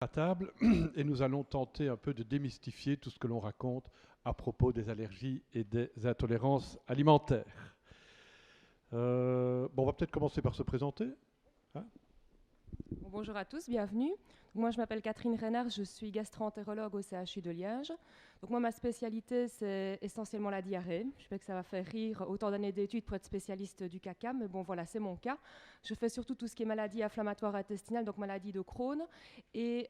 à table et nous allons tenter un peu de démystifier tout ce que l'on raconte à propos des allergies et des intolérances alimentaires. On va peut-être commencer par se présenter. Hein. Bon, bonjour à tous, bienvenue. Moi, je m'appelle Catherine Reynard, je suis gastro-entérologue au CHU de Liège. Donc moi, ma spécialité, c'est essentiellement la diarrhée. Je sais que ça va faire rire autant d'années d'études pour être spécialiste du caca, mais bon, voilà, c'est mon cas. Je fais surtout tout ce qui est maladie inflammatoire intestinale, donc maladie de Crohn. Et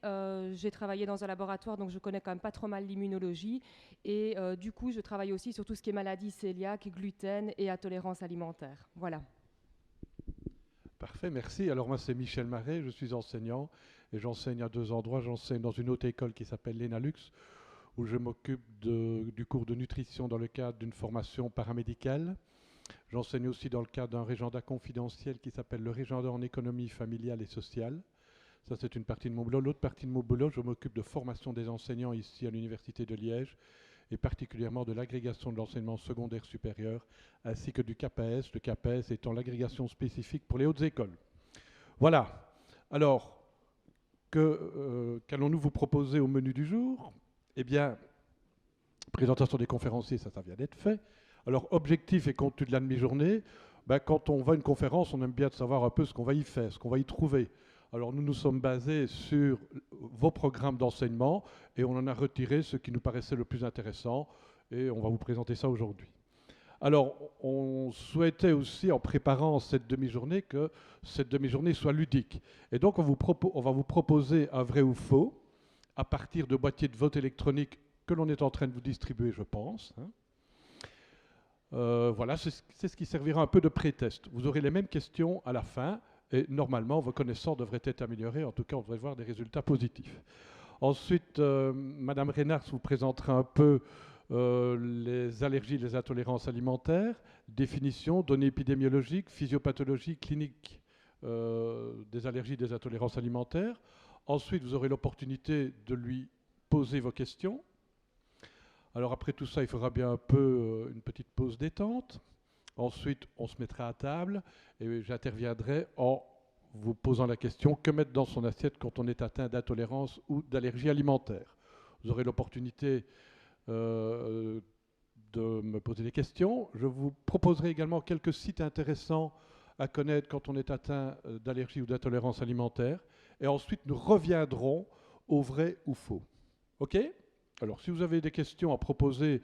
j'ai travaillé dans un laboratoire, donc je connais quand même pas trop mal l'immunologie. Et du coup, je travaille aussi sur tout ce qui est maladie cœliaque, gluten et intolérance alimentaire. Voilà. Parfait, merci. Alors moi c'est Michel Marais, je suis enseignant et j'enseigne à deux endroits. J'enseigne dans une autre école qui s'appelle l'ENALUX où je m'occupe du cours de nutrition dans le cadre d'une formation paramédicale. J'enseigne aussi dans le cadre d'un régenda confidentiel qui s'appelle le régenda en économie familiale et sociale. Ça, c'est une partie de mon boulot. L'autre partie de mon boulot, je m'occupe de formation des enseignants ici à l'Université de Liège et particulièrement de l'agrégation de l'enseignement secondaire supérieur ainsi que du CAPES, le CAPES étant l'agrégation spécifique pour les hautes écoles. Voilà. Alors, qu'allons-nous vous proposer au menu du jour? Eh bien, présentation des conférenciers, ça vient d'être fait. Alors, objectif et contenu de la demi-journée, quand on va à une conférence, on aime bien de savoir un peu ce qu'on va y faire, ce qu'on va y trouver. Alors, nous nous sommes basés sur vos programmes d'enseignement et on en a retiré ce qui nous paraissait le plus intéressant et on va vous présenter ça aujourd'hui. Alors, on souhaitait aussi, en préparant cette demi-journée, que cette demi-journée soit ludique. Et donc, on va vous proposer un vrai ou faux à partir de boîtiers de vote électroniques que l'on est en train de vous distribuer, je pense. Voilà, c'est ce qui servira un peu de pré-test. Vous aurez les mêmes questions à la fin et normalement, vos connaissances devraient être améliorées. En tout cas, on devrait voir des résultats positifs. Ensuite, Madame Reynard vous présentera un peu les allergies, les intolérances alimentaires, définition, données épidémiologiques, physiopathologie clinique des allergies, des intolérances alimentaires. Ensuite, vous aurez l'opportunité de lui poser vos questions. Alors après tout ça, il faudra bien un peu une petite pause détente. Ensuite, on se mettra à table et j'interviendrai en vous posant la question que mettre dans son assiette quand on est atteint d'intolérance ou d'allergie alimentaire. Vous aurez l'opportunité de me poser des questions. Je vous proposerai également quelques sites intéressants à connaître quand on est atteint d'allergie ou d'intolérance alimentaire. Et ensuite, nous reviendrons au vrai ou faux. OK ? Alors, si vous avez des questions à proposer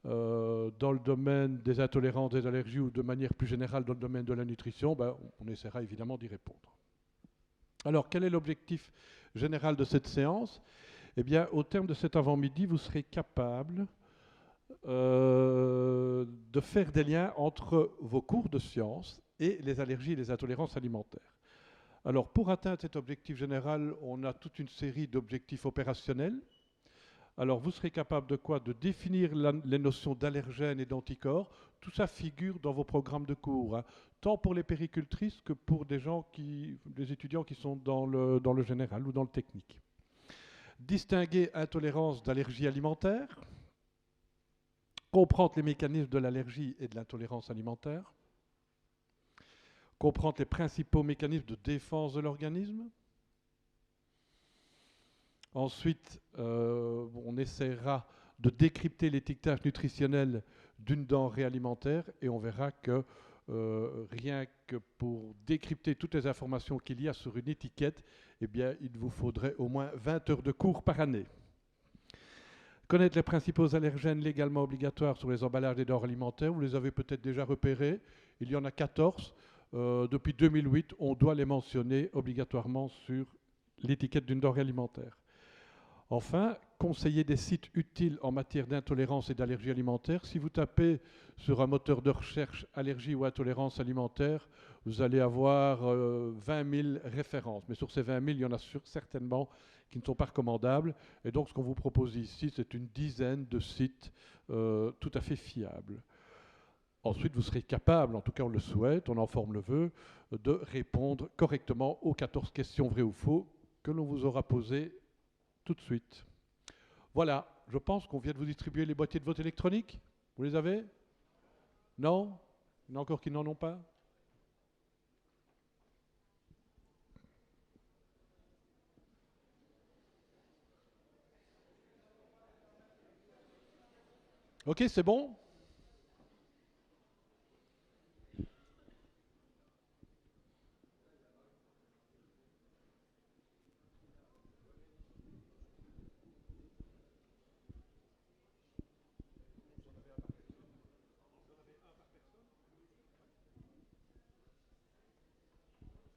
dans le domaine des intolérances, des allergies ou de manière plus générale dans le domaine de la nutrition, on essaiera évidemment d'y répondre. Alors, quel est l'objectif général de cette séance? Eh bien, au terme de cet avant-midi, vous serez capable de faire des liens entre vos cours de sciences et les allergies et les intolérances alimentaires. Alors, pour atteindre cet objectif général, on a toute une série d'objectifs opérationnels. Alors, vous serez capable de quoi? De définir les notions d'allergènes et d'anticorps. Tout ça figure dans vos programmes de cours, hein, tant pour les péricultrices que pour des étudiants qui sont dans le général ou dans le technique. Distinguer intolérance d'allergie alimentaire, comprendre les mécanismes de l'allergie et de l'intolérance alimentaire, comprendre les principaux mécanismes de défense de l'organisme. Ensuite, on essaiera de décrypter l'étiquetage nutritionnel d'une denrée alimentaire et on verra que rien que pour décrypter toutes les informations qu'il y a sur une étiquette, eh bien, il vous faudrait au moins 20 heures de cours par année. Connaître les principaux allergènes légalement obligatoires sur les emballages des denrées alimentaires, vous les avez peut-être déjà repérés, il y en a 14. Depuis 2008, on doit les mentionner obligatoirement sur l'étiquette d'une denrée alimentaire. Enfin, conseiller des sites utiles en matière d'intolérance et d'allergie alimentaire. Si vous tapez sur un moteur de recherche allergie ou intolérance alimentaire, vous allez avoir 20 000 références. Mais sur ces 20 000, il y en a certainement qui ne sont pas recommandables. Et donc, ce qu'on vous propose ici, c'est une dizaine de sites tout à fait fiables. Ensuite, vous serez capable, en tout cas on le souhaite, on en forme le vœu, de répondre correctement aux 14 questions vraies ou faux que l'on vous aura posées tout de suite. Voilà, je pense qu'on vient de vous distribuer les boîtiers de vote électroniques. Vous les avez? Non? Il y en a encore qui n'en ont pas? Ok, c'est bon?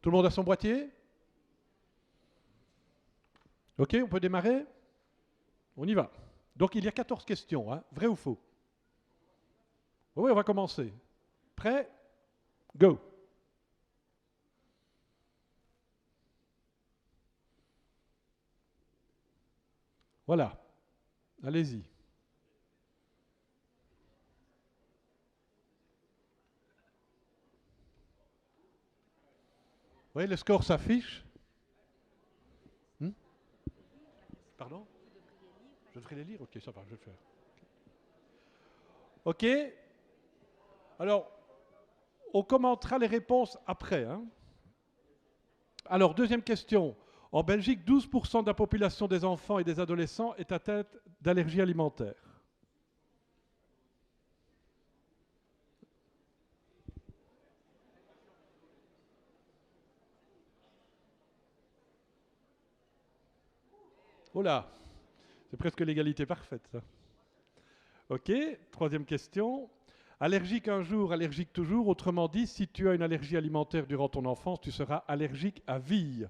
Tout le monde a son boîtier? Ok, on peut démarrer? On y va. Donc il y a 14 questions, hein? Vrai ou faux? Oui, on va commencer. Prêt? Go! Voilà, allez-y. Oui, le score s'affiche. Pardon? Je devrais les lire? Ok, ça va, je vais le faire. Ok. Alors, on commentera les réponses après, hein. Alors, deuxième question. En Belgique, 12% de la population des enfants et des adolescents est atteinte d'allergies alimentaires. Oh là, c'est presque l'égalité parfaite, ça. Ok, troisième question. Allergique un jour, allergique toujours. Autrement dit, si tu as une allergie alimentaire durant ton enfance, tu seras allergique à vie.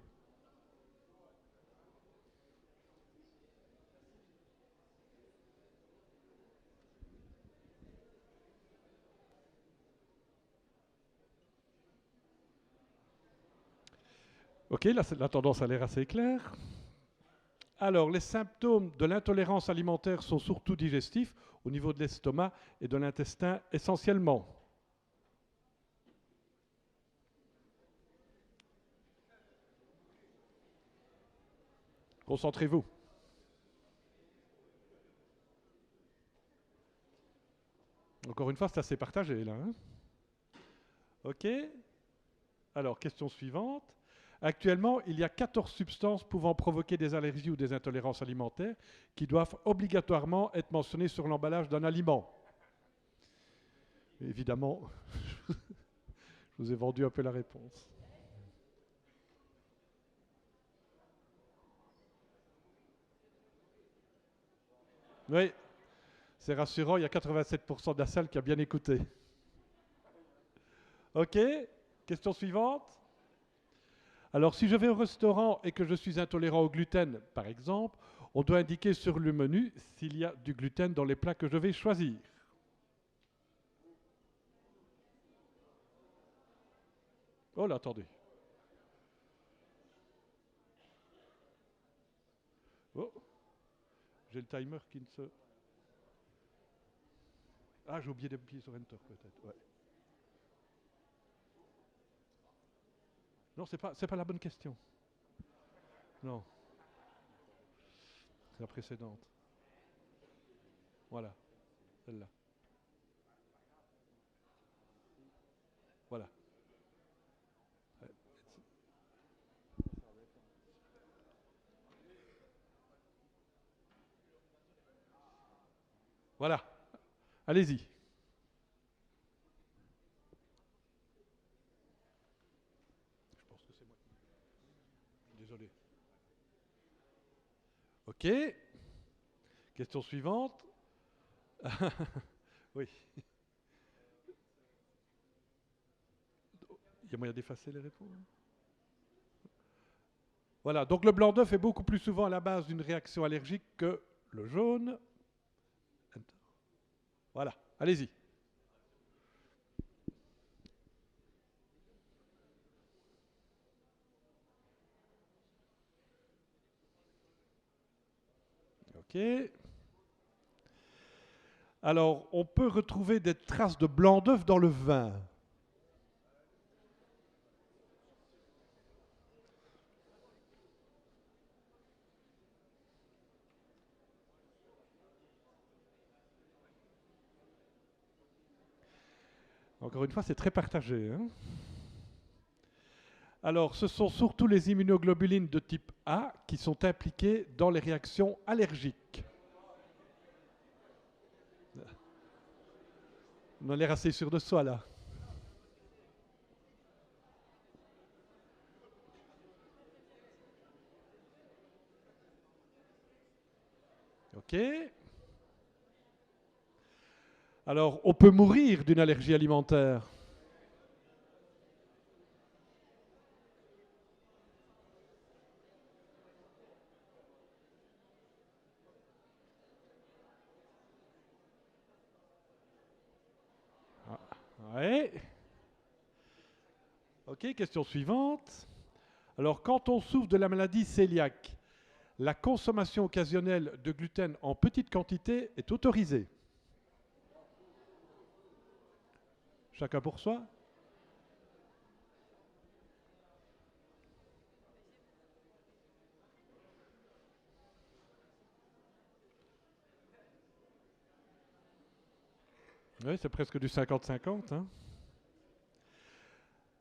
Ok, la tendance a l'air assez claire. Alors, les symptômes de l'intolérance alimentaire sont surtout digestifs, au niveau de l'estomac et de l'intestin essentiellement. Concentrez-vous. Encore une fois, c'est assez partagé là, hein. Ok. Alors, question suivante. Actuellement, il y a 14 substances pouvant provoquer des allergies ou des intolérances alimentaires qui doivent obligatoirement être mentionnées sur l'emballage d'un aliment. Évidemment, je vous ai vendu un peu la réponse. Oui, c'est rassurant, il y a 87% de la salle qui a bien écouté. Ok, question suivante. Alors, si je vais au restaurant et que je suis intolérant au gluten, par exemple, on doit indiquer sur le menu s'il y a du gluten dans les plats que je vais choisir. Oh là, attendez. Oh, j'ai le timer qui ne se... Ah, j'ai oublié d'appuyer sur Enter peut-être. Ouais. Non, c'est pas la bonne question. Non, c'est la précédente. Voilà, celle-là. Voilà. Voilà. Allez-y. Je pense que c'est moi. Désolé. Ok. Question suivante. Oui. Il y a moyen d'effacer les réponses? Voilà, donc le blanc d'œuf est beaucoup plus souvent à la base d'une réaction allergique que le jaune. Voilà, allez-y. Ok. Alors, on peut retrouver des traces de blanc d'œuf dans le vin. Encore une fois, c'est très partagé, hein. Alors, ce sont surtout les immunoglobulines de type A qui sont impliquées dans les réactions allergiques. On a l'air assez sûr de soi là. Ok. Alors, on peut mourir d'une allergie alimentaire. Ouais. Ok, question suivante. Alors, quand on souffre de la maladie cœliaque, la consommation occasionnelle de gluten en petite quantité est autorisée. Chacun pour soi? Oui, c'est presque du 50-50. Hein.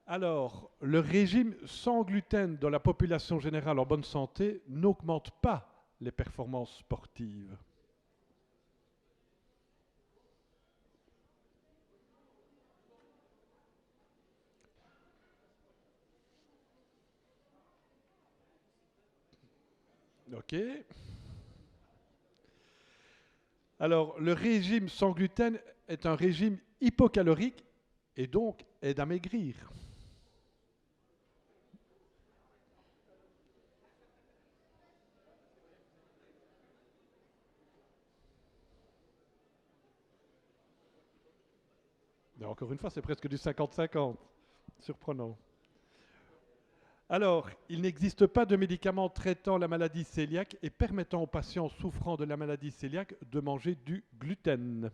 Alors, le régime sans gluten dans la population générale en bonne santé n'augmente pas les performances sportives. Ok. Alors, le régime sans gluten est un régime hypocalorique et donc aide à maigrir. Et encore une fois, c'est presque du 50-50. Surprenant. Alors, il n'existe pas de médicament traitant la maladie cœliaque et permettant aux patients souffrant de la maladie cœliaque de manger du gluten.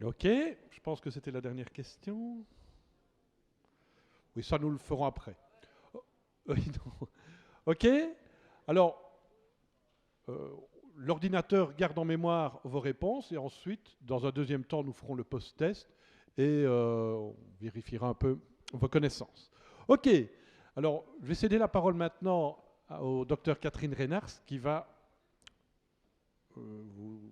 Ok, je pense que c'était la dernière question. Oui, ça nous le ferons après. Oh, oui, non. Ok, alors euh, l'ordinateur garde en mémoire vos réponses et ensuite, dans un deuxième temps, nous ferons le post-test et on vérifiera un peu vos connaissances. Ok, alors je vais céder la parole maintenant au docteur Catherine Reynars qui va vous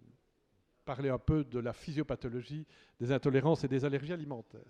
parler un peu de la physiopathologie des intolérances et des allergies alimentaires.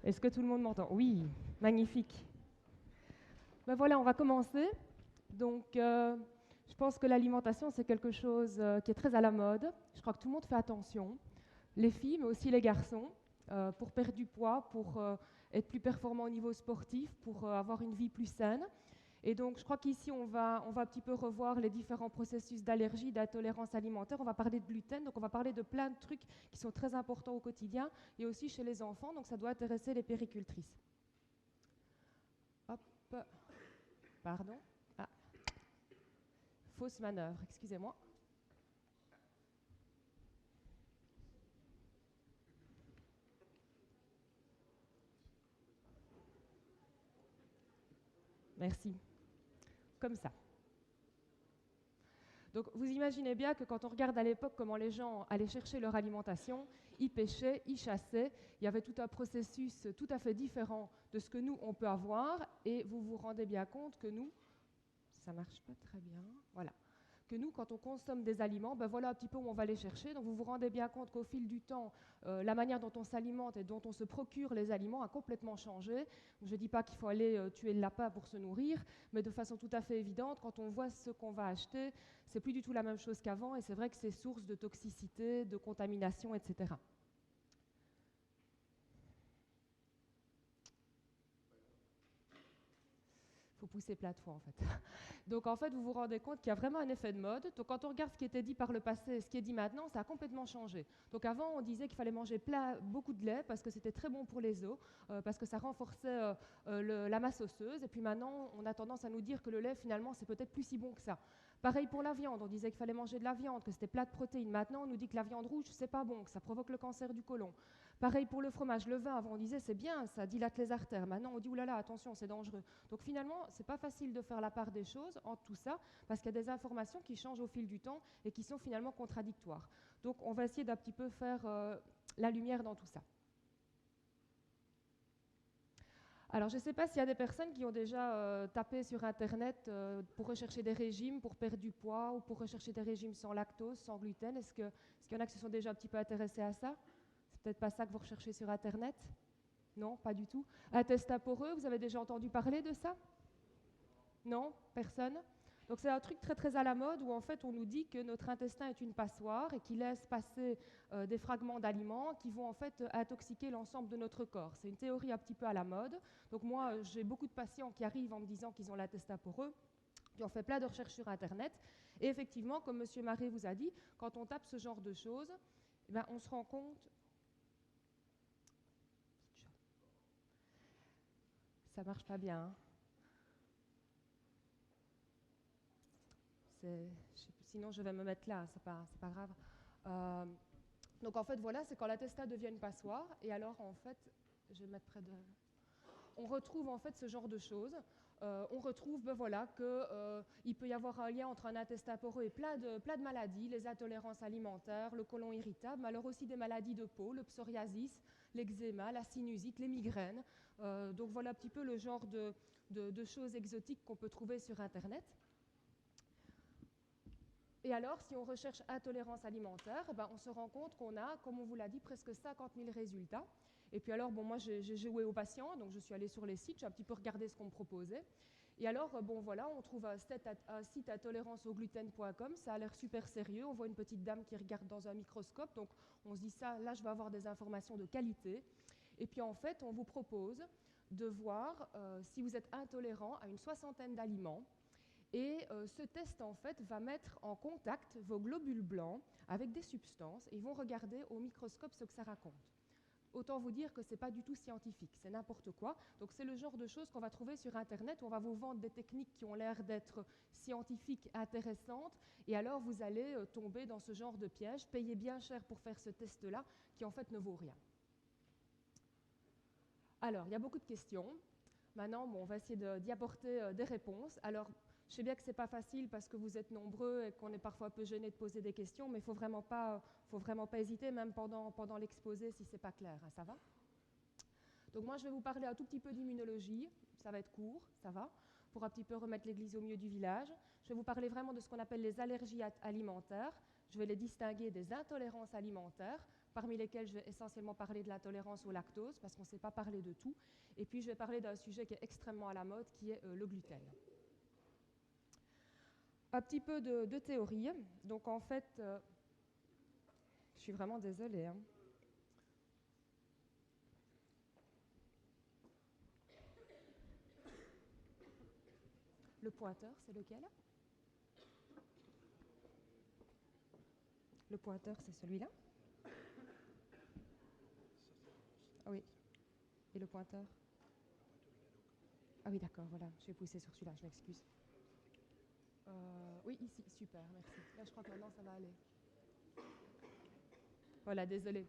Est-ce que tout le monde m'entend? Oui, magnifique. Ben voilà, on va commencer. Donc, je pense que l'alimentation, c'est quelque chose qui est très à la mode. Je crois que tout le monde fait attention, les filles, mais aussi les garçons, pour perdre du poids, pour être plus performant au niveau sportif, pour avoir une vie plus saine. Et donc, je crois qu'ici, on va un petit peu revoir les différents processus d'allergie, d'intolérance alimentaire. On va parler de gluten, donc on va parler de plein de trucs qui sont très importants au quotidien et aussi chez les enfants, donc ça doit intéresser les péricultrices. Hop, pardon. Ah, fausse manœuvre, excusez-moi. Merci. Comme ça. Donc vous imaginez bien que quand on regarde à l'époque comment les gens allaient chercher leur alimentation, ils pêchaient, ils chassaient, il y avait tout un processus tout à fait différent de ce que nous, on peut avoir, et vous vous rendez bien compte que nous, ça marche pas très bien. Voilà. Que nous, quand on consomme des aliments, ben voilà un petit peu où on va les chercher. Donc vous vous rendez bien compte qu'au fil du temps, la manière dont on s'alimente et dont on se procure les aliments a complètement changé. Je ne dis pas qu'il faut aller tuer le lapin pour se nourrir, mais de façon tout à fait évidente, quand on voit ce qu'on va acheter, c'est plus du tout la même chose qu'avant, et c'est vrai que c'est source de toxicité, de contamination, etc. Faut pousser plein de fois en fait. Donc en fait, vous vous rendez compte qu'il y a vraiment un effet de mode. Donc quand on regarde ce qui était dit par le passé et ce qui est dit maintenant, ça a complètement changé. Donc avant, on disait qu'il fallait manger beaucoup de lait parce que c'était très bon pour les os, parce que ça renforçait la masse osseuse. Et puis maintenant, on a tendance à nous dire que le lait, finalement, c'est peut-être plus si bon que ça. Pareil pour la viande, on disait qu'il fallait manger de la viande, que c'était plat de protéines. Maintenant, on nous dit que la viande rouge, c'est pas bon, que ça provoque le cancer du côlon. Pareil pour le fromage, le vin, avant on disait c'est bien, ça dilate les artères. Maintenant, on dit oulala, attention, c'est dangereux. Donc finalement, c'est pas facile de faire la part des choses entre tout ça, parce qu'il y a des informations qui changent au fil du temps et qui sont finalement contradictoires. Donc on va essayer d'un petit peu faire la lumière dans tout ça. Alors, je ne sais pas s'il y a des personnes qui ont déjà tapé sur Internet pour rechercher des régimes, pour perdre du poids, ou pour rechercher des régimes sans lactose, sans gluten. Est-ce qu'il y en a qui se sont déjà un petit peu intéressés à ça? C'est peut-être pas ça que vous recherchez sur Internet? Non, pas du tout. Un test poreux, vous avez déjà entendu parler de ça? Non, personne? Donc c'est un truc très très à la mode où en fait on nous dit que notre intestin est une passoire et qu'il laisse passer des fragments d'aliments qui vont en fait intoxiquer l'ensemble de notre corps. C'est une théorie un petit peu à la mode. Donc moi j'ai beaucoup de patients qui arrivent en me disant qu'ils ont l'intestin poreux. Puis on fait plein de recherches sur Internet. Et effectivement, comme M. Marais vous a dit, quand on tape ce genre de choses, eh ben, on se rend compte... Ça marche pas bien, hein. Sinon, je vais me mettre là, c'est pas grave. Donc, en fait, voilà, c'est quand l'intestin devient une passoire. Et alors, en fait, je vais mettre près de... On retrouve, en fait, ce genre de choses. On retrouve, ben voilà, qu'il peut y avoir un lien entre un intestin poreux et plein de maladies, les intolérances alimentaires, le côlon irritable, mais alors aussi des maladies de peau, le psoriasis, l'eczéma, la sinusite, les migraines. Donc, voilà un petit peu le genre de choses exotiques qu'on peut trouver sur Internet. Et alors, si on recherche intolérance alimentaire, ben, on se rend compte qu'on a, comme on vous l'a dit, presque 50 000 résultats. Et puis alors, bon, moi, j'ai joué aux patients, donc je suis allée sur les sites, j'ai un petit peu regardé ce qu'on me proposait. Et alors, bon, voilà, on trouve un site intoléranceaugluten.com, ça a l'air super sérieux. On voit une petite dame qui regarde dans un microscope, donc on se dit ça, là, je vais avoir des informations de qualité. Et puis en fait, on vous propose de voir si vous êtes intolérant à une soixantaine d'aliments. Et ce test, en fait, va mettre en contact vos globules blancs avec des substances et ils vont regarder au microscope ce que ça raconte. Autant vous dire que ce n'est pas du tout scientifique, c'est n'importe quoi. Donc c'est le genre de choses qu'on va trouver sur Internet où on va vous vendre des techniques qui ont l'air d'être scientifiques, intéressantes, et alors vous allez tomber dans ce genre de piège, payer bien cher pour faire ce test-là, qui en fait ne vaut rien. Alors, il y a beaucoup de questions. Maintenant, bon, on va essayer d'y apporter des réponses. Alors, je sais bien que ce n'est pas facile parce que vous êtes nombreux et qu'on est parfois un peu gêné de poser des questions, mais il ne faut vraiment pas hésiter, même pendant l'exposé, si ce n'est pas clair. Hein, ça va? Donc moi, je vais vous parler un tout petit peu d'immunologie. Ça va être court, ça va? Pour un petit peu remettre l'église au milieu du village. Je vais vous parler vraiment de ce qu'on appelle les allergies alimentaires. Je vais les distinguer des intolérances alimentaires, parmi lesquelles je vais essentiellement parler de l'intolérance au lactose, parce qu'on ne sait pas parler de tout. Et puis, je vais parler d'un sujet qui est extrêmement à la mode, qui est le gluten. Un petit peu de théorie. Donc en fait, je suis vraiment désolée. Hein. Le pointeur, c'est lequel? Le pointeur, c'est celui-là? Ah oui. Et le pointeur? Ah oui, d'accord, voilà. Je vais pousser sur celui-là, je m'excuse. Oui, ici, super, merci. Là, je crois que maintenant, ça va aller. Voilà, désolée.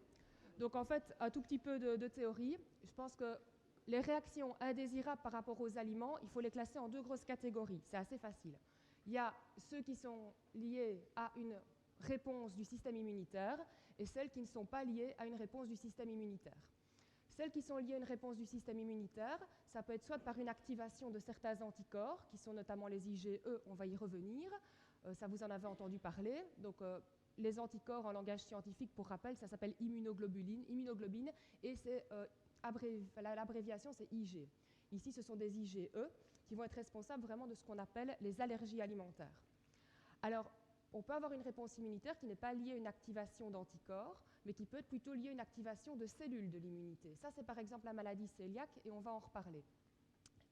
Donc, en fait, un tout petit peu de théorie. Je pense que les réactions indésirables par rapport aux aliments, il faut les classer en deux grosses catégories. C'est assez facile. Il y a ceux qui sont liés à une réponse du système immunitaire et celles qui ne sont pas liées à une réponse du système immunitaire. Celles qui sont liées à une réponse du système immunitaire, ça peut être soit par une activation de certains anticorps, qui sont notamment les IgE, on va y revenir, ça vous en avez entendu parler. Donc, les anticorps en langage scientifique, pour rappel, ça s'appelle immunoglobine, et l'abréviation c'est Ig. Ici, ce sont des IgE qui vont être responsables vraiment de ce qu'on appelle les allergies alimentaires. Alors, on peut avoir une réponse immunitaire qui n'est pas liée à une activation d'anticorps, mais qui peut être plutôt liée à une activation de cellules de l'immunité. Ça, c'est par exemple la maladie cœliaque, et on va en reparler.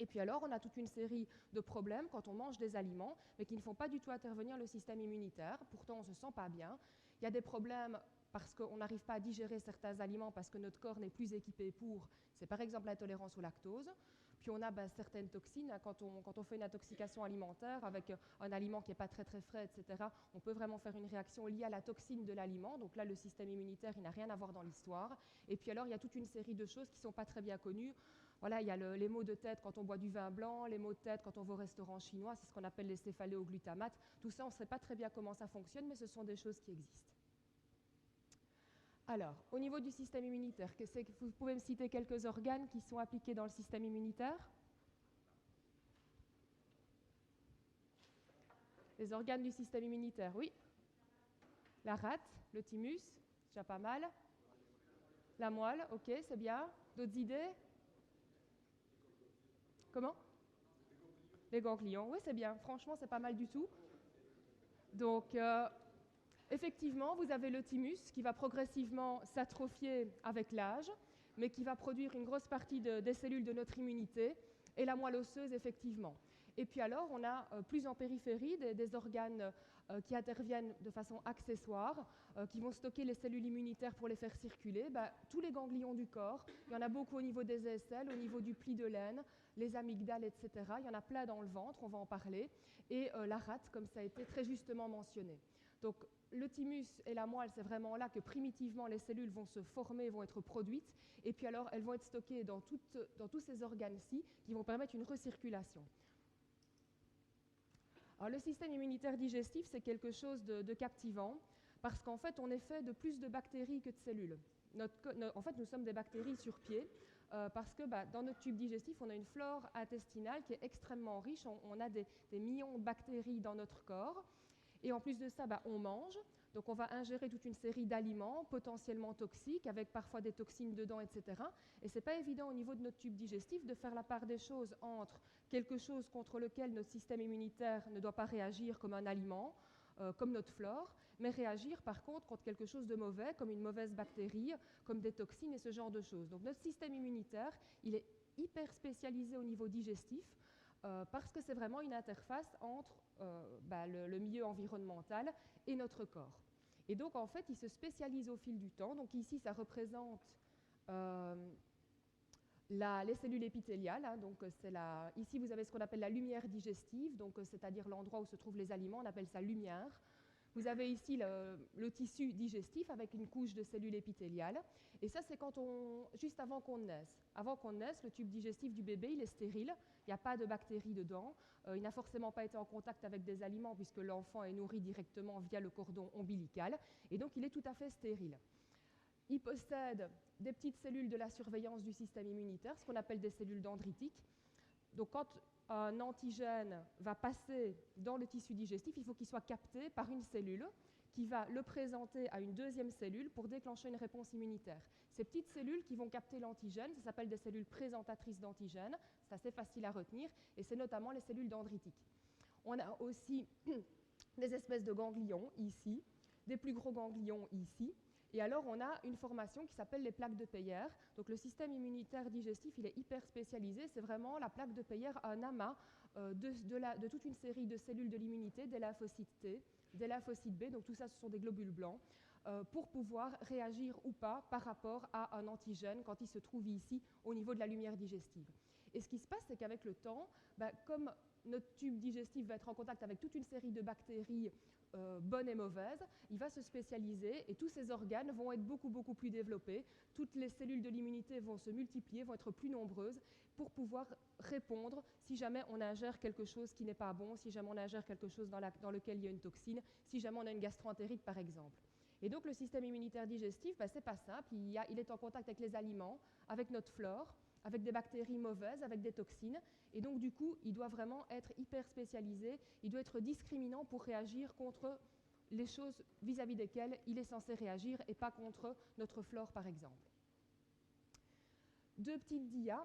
Et puis alors, on a toute une série de problèmes quand on mange des aliments, mais qui ne font pas du tout intervenir le système immunitaire. Pourtant, on ne se sent pas bien. Il y a des problèmes parce qu'on n'arrive pas à digérer certains aliments parce que notre corps n'est plus équipé pour. C'est par exemple l'intolérance au lactose. Puis on a certaines toxines. Quand on fait une intoxication alimentaire avec un aliment qui n'est pas très très frais, etc., on peut vraiment faire une réaction liée à la toxine de l'aliment. Donc là, le système immunitaire, il n'a rien à voir dans l'histoire. Et puis alors, il y a toute une série de choses qui ne sont pas très bien connues. Voilà, il y a les maux de tête quand on boit du vin blanc, les maux de tête quand on va au restaurant chinois, c'est ce qu'on appelle les céphaléoglutamates. Tout ça, on ne sait pas très bien comment ça fonctionne, mais ce sont des choses qui existent. Alors, au niveau du système immunitaire, vous pouvez me citer quelques organes qui sont appliqués dans le système immunitaire? Les organes du système immunitaire, oui. La rate, le thymus, déjà pas mal. La moelle, ok, c'est bien. D'autres idées? Comment? Les ganglions, oui, c'est bien. Franchement, c'est pas mal du tout. Donc, effectivement, vous avez le thymus qui va progressivement s'atrophier avec l'âge, mais qui va produire une grosse partie des cellules de notre immunité, et la moelle osseuse, effectivement. Et puis alors, on a plus en périphérie des organes qui interviennent de façon accessoire, qui vont stocker les cellules immunitaires pour les faire circuler. Tous les ganglions du corps, il y en a beaucoup au niveau des aisselles, au niveau du pli de laine, les amygdales, etc. Il y en a plein dans le ventre, on va en parler. Et la rate, comme ça a été très justement mentionné. Donc, le thymus et la moelle, c'est vraiment là que primitivement les cellules vont se former, vont être produites, et puis alors elles vont être stockées dans tous ces organes-ci qui vont permettre une recirculation. Alors, le système immunitaire digestif, c'est quelque chose de captivant, parce qu'en fait, on est fait de plus de bactéries que de cellules. En fait, nous sommes des bactéries sur pied, parce que dans notre tube digestif, on a une flore intestinale qui est extrêmement riche. On a des millions de bactéries dans notre corps. Et en plus de ça, on mange. Donc on va ingérer toute une série d'aliments potentiellement toxiques, avec parfois des toxines dedans, etc. Et ce n'est pas évident au niveau de notre tube digestif de faire la part des choses entre quelque chose contre lequel notre système immunitaire ne doit pas réagir comme un aliment, comme notre flore, mais réagir par contre contre quelque chose de mauvais, comme une mauvaise bactérie, comme des toxines et ce genre de choses. Donc notre système immunitaire, il est hyper spécialisé au niveau digestif, parce que c'est vraiment une interface entre le milieu environnemental et notre corps. Et donc, en fait, il se spécialise au fil du temps. Donc ici, ça représente les cellules épithéliales. Donc, ici, vous avez ce qu'on appelle la lumière digestive, donc c'est-à-dire l'endroit où se trouvent les aliments. On appelle ça lumière. Vous avez ici le tissu digestif avec une couche de cellules épithéliales. Et ça, c'est juste avant qu'on naisse. Avant qu'on naisse, le tube digestif du bébé, il est stérile. Il n'y a pas de bactéries dedans. Il n'a forcément pas été en contact avec des aliments puisque l'enfant est nourri directement via le cordon ombilical. Et donc, il est tout à fait stérile. Il possède des petites cellules de la surveillance du système immunitaire, ce qu'on appelle des cellules dendritiques. Donc, quand un antigène va passer dans le tissu digestif, il faut qu'il soit capté par une cellule qui va le présenter à une deuxième cellule pour déclencher une réponse immunitaire. Ces petites cellules qui vont capter l'antigène, ça s'appelle des cellules présentatrices d'antigène, c'est assez facile à retenir, et c'est notamment les cellules dendritiques. On a aussi des espèces de ganglions ici, des plus gros ganglions ici, et alors on a une formation qui s'appelle les plaques de Peyer. Donc le système immunitaire digestif, il est hyper spécialisé, c'est vraiment la plaque de Peyer, un amas de toute une série de cellules de l'immunité, des lymphocytes T, des lymphocytes B, donc tout ça ce sont des globules blancs, pour pouvoir réagir ou pas par rapport à un antigène quand il se trouve ici au niveau de la lumière digestive. Et ce qui se passe, c'est qu'avec le temps, comme notre tube digestif va être en contact avec toute une série de bactéries bonnes et mauvaises, il va se spécialiser et tous ces organes vont être beaucoup plus développés. Toutes les cellules de l'immunité vont se multiplier, vont être plus nombreuses pour pouvoir répondre si jamais on ingère quelque chose qui n'est pas bon, si jamais on ingère quelque chose dans lequel il y a une toxine, si jamais on a une gastroentérite par exemple. Et donc le système immunitaire digestif, c'est pas simple, il est en contact avec les aliments, avec notre flore, avec des bactéries mauvaises, avec des toxines, et donc du coup, il doit vraiment être hyper spécialisé, il doit être discriminant pour réagir contre les choses vis-à-vis desquelles il est censé réagir et pas contre notre flore par exemple. Deux petites dias.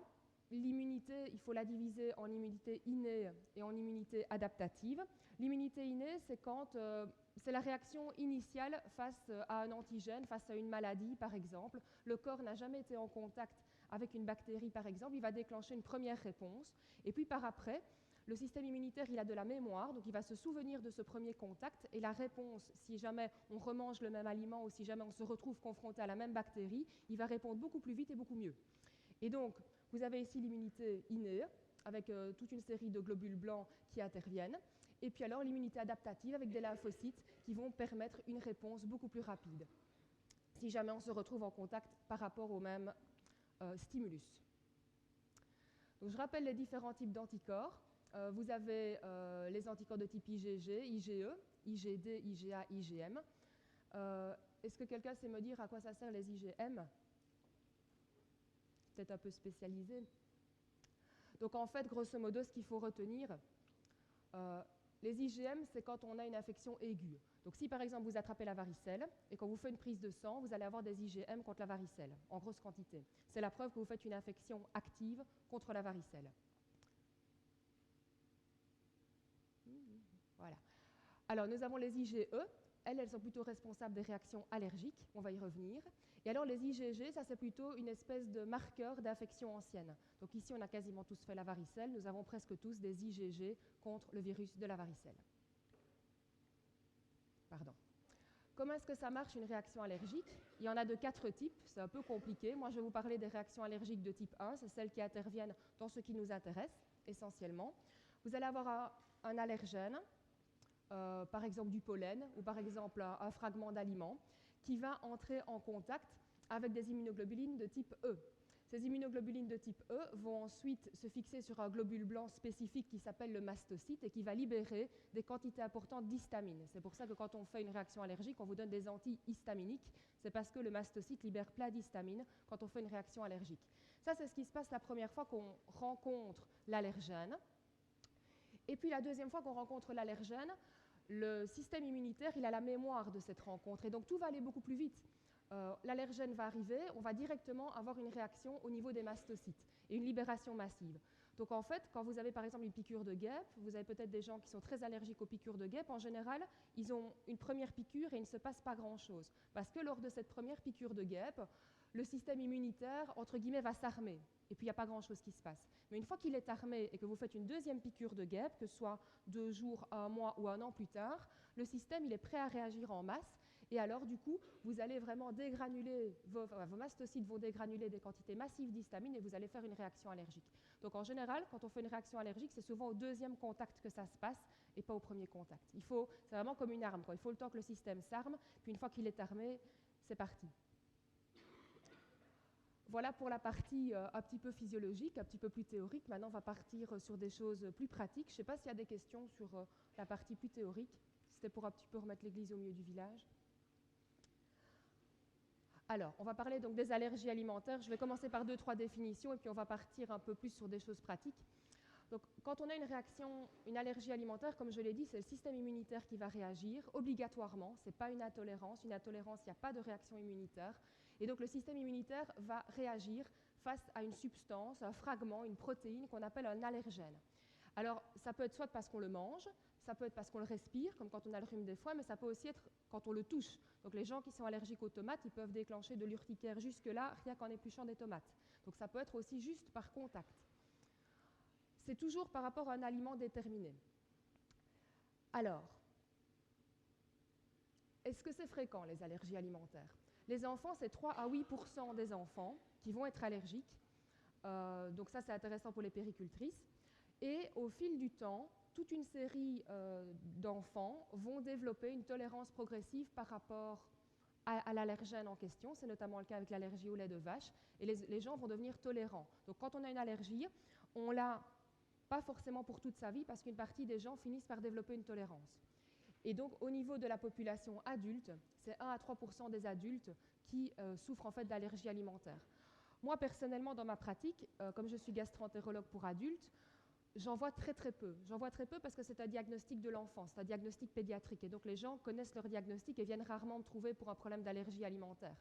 L'immunité, il faut la diviser en immunité innée et en immunité adaptative. L'immunité innée, c'est quand c'est la réaction initiale face à un antigène, face à une maladie par exemple. Le corps n'a jamais été en contact avec une bactérie par exemple, il va déclencher une première réponse. Et puis par après, le système immunitaire, il a de la mémoire, donc il va se souvenir de ce premier contact et la réponse, si jamais on remange le même aliment ou si jamais on se retrouve confronté à la même bactérie, il va répondre beaucoup plus vite et beaucoup mieux. Et donc, vous avez ici l'immunité innée, avec toute une série de globules blancs qui interviennent, et puis alors l'immunité adaptative avec des lymphocytes qui vont permettre une réponse beaucoup plus rapide, si jamais on se retrouve en contact par rapport au même stimulus. Donc, je rappelle les différents types d'anticorps. Vous avez les anticorps de type IgG, IgE, IgD, IgA, IgM. Est-ce que quelqu'un sait me dire à quoi ça sert les IgM ? Peut-être un peu spécialisé. Donc en fait, grosso modo, ce qu'il faut retenir, les IgM, c'est quand on a une infection aiguë. Donc si par exemple vous attrapez la varicelle et quand vous faites une prise de sang, vous allez avoir des IgM contre la varicelle, en grosse quantité. C'est la preuve que vous faites une infection active contre la varicelle. Voilà. Alors nous avons les IgE. Elles sont plutôt responsables des réactions allergiques, on va y revenir. Et alors les IgG, ça c'est plutôt une espèce de marqueur d'infection ancienne. Donc ici on a quasiment tous fait la varicelle, nous avons presque tous des IgG contre le virus de la varicelle. Pardon. Comment est-ce que ça marche une réaction allergique ? Il y en a de 4 types, c'est un peu compliqué. Moi je vais vous parler des réactions allergiques de type 1, c'est celles qui interviennent dans ce qui nous intéresse essentiellement. Vous allez avoir un allergène, par exemple du pollen ou par exemple un fragment d'aliment qui va entrer en contact avec des immunoglobulines de type E. Ces immunoglobulines de type E vont ensuite se fixer sur un globule blanc spécifique qui s'appelle le mastocyte et qui va libérer des quantités importantes d'histamine. C'est pour ça que quand on fait une réaction allergique, on vous donne des antihistaminiques. C'est parce que le mastocyte libère plein d'histamine quand on fait une réaction allergique. Ça, c'est ce qui se passe la première fois qu'on rencontre l'allergène. Et puis la deuxième fois qu'on rencontre l'allergène, le système immunitaire, il a la mémoire de cette rencontre. Et donc tout va aller beaucoup plus vite. L'allergène va arriver, on va directement avoir une réaction au niveau des mastocytes et une libération massive. Donc en fait, quand vous avez par exemple une piqûre de guêpe, vous avez peut-être des gens qui sont très allergiques aux piqûres de guêpe, en général, ils ont une première piqûre et il ne se passe pas grand-chose. Parce que lors de cette première piqûre de guêpe, le système immunitaire, entre guillemets, va s'armer. Et puis il n'y a pas grand-chose qui se passe. Mais une fois qu'il est armé et que vous faites une deuxième piqûre de guêpe, que ce soit 2 jours, 1 mois ou 1 an plus tard, le système il est prêt à réagir en masse. Et alors du coup, vous allez vraiment dégranuler, vos mastocytes vont dégranuler des quantités massives d'histamine et vous allez faire une réaction allergique. Donc en général, quand on fait une réaction allergique, c'est souvent au deuxième contact que ça se passe et pas au premier contact. C'est vraiment comme une arme, quoi. Il faut le temps que le système s'arme, puis une fois qu'il est armé, c'est parti. Voilà pour la partie un petit peu physiologique, un petit peu plus théorique. Maintenant, on va partir sur des choses plus pratiques. Je ne sais pas s'il y a des questions sur la partie plus théorique. C'était pour un petit peu remettre l'église au milieu du village. Alors, on va parler donc des allergies alimentaires. Je vais commencer par 2-3 définitions et puis on va partir un peu plus sur des choses pratiques. Donc, quand on a une allergie alimentaire, comme je l'ai dit, c'est le système immunitaire qui va réagir obligatoirement. Ce n'est pas une intolérance. Une intolérance, il n'y a pas de réaction immunitaire. Et donc, le système immunitaire va réagir face à une substance, un fragment, une protéine qu'on appelle un allergène. Alors, ça peut être soit parce qu'on le mange, ça peut être parce qu'on le respire, comme quand on a le rhume des foies, mais ça peut aussi être quand on le touche. Donc, les gens qui sont allergiques aux tomates, ils peuvent déclencher de l'urticaire jusque-là, rien qu'en épluchant des tomates. Donc, ça peut être aussi juste par contact. C'est toujours par rapport à un aliment déterminé. Alors, est-ce que c'est fréquent, les allergies alimentaires ? Les enfants, c'est 3 à 8% des enfants qui vont être allergiques. Donc ça, c'est intéressant pour les péricultrices. Et au fil du temps, toute une série d'enfants vont développer une tolérance progressive par rapport à l'allergène en question. C'est notamment le cas avec l'allergie au lait de vache. Et les gens vont devenir tolérants. Donc quand on a une allergie, on l'a pas forcément pour toute sa vie, parce qu'une partie des gens finissent par développer une tolérance. Et donc, au niveau de la population adulte, c'est 1 à 3% des adultes qui souffrent en fait d'allergies alimentaires. Moi, personnellement, dans ma pratique, comme je suis gastro-entérologue pour adultes, j'en vois très très peu. J'en vois très peu parce que c'est un diagnostic de l'enfant, c'est un diagnostic pédiatrique. Et donc, les gens connaissent leur diagnostic et viennent rarement me trouver pour un problème d'allergie alimentaire.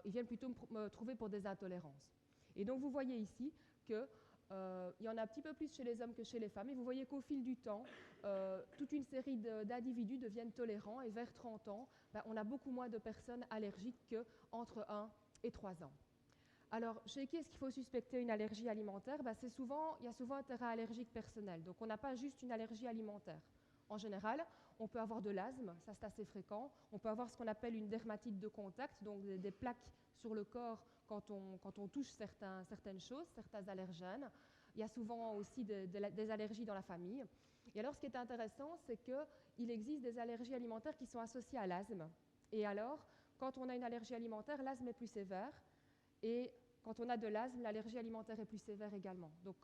Ils viennent plutôt me trouver pour des intolérances. Et donc, vous voyez ici que il y en a un petit peu plus chez les hommes que chez les femmes. Et vous voyez qu'au fil du temps, toute une série d'individus deviennent tolérants. Et vers 30 ans, on a beaucoup moins de personnes allergiques qu'entre 1 et 3 ans. Alors, chez qui est-ce qu'il faut suspecter une allergie alimentaire? Il y a souvent un terrain allergique personnel. Donc, on n'a pas juste une allergie alimentaire. En général, on peut avoir de l'asthme, ça c'est assez fréquent. On peut avoir ce qu'on appelle une dermatite de contact, donc des plaques sur le corps quand on touche certaines choses, certains allergènes. Il y a souvent aussi des allergies dans la famille. Et alors, ce qui est intéressant, c'est qu'il existe des allergies alimentaires qui sont associées à l'asthme. Et alors, quand on a une allergie alimentaire, l'asthme est plus sévère. Et quand on a de l'asthme, l'allergie alimentaire est plus sévère également. Donc,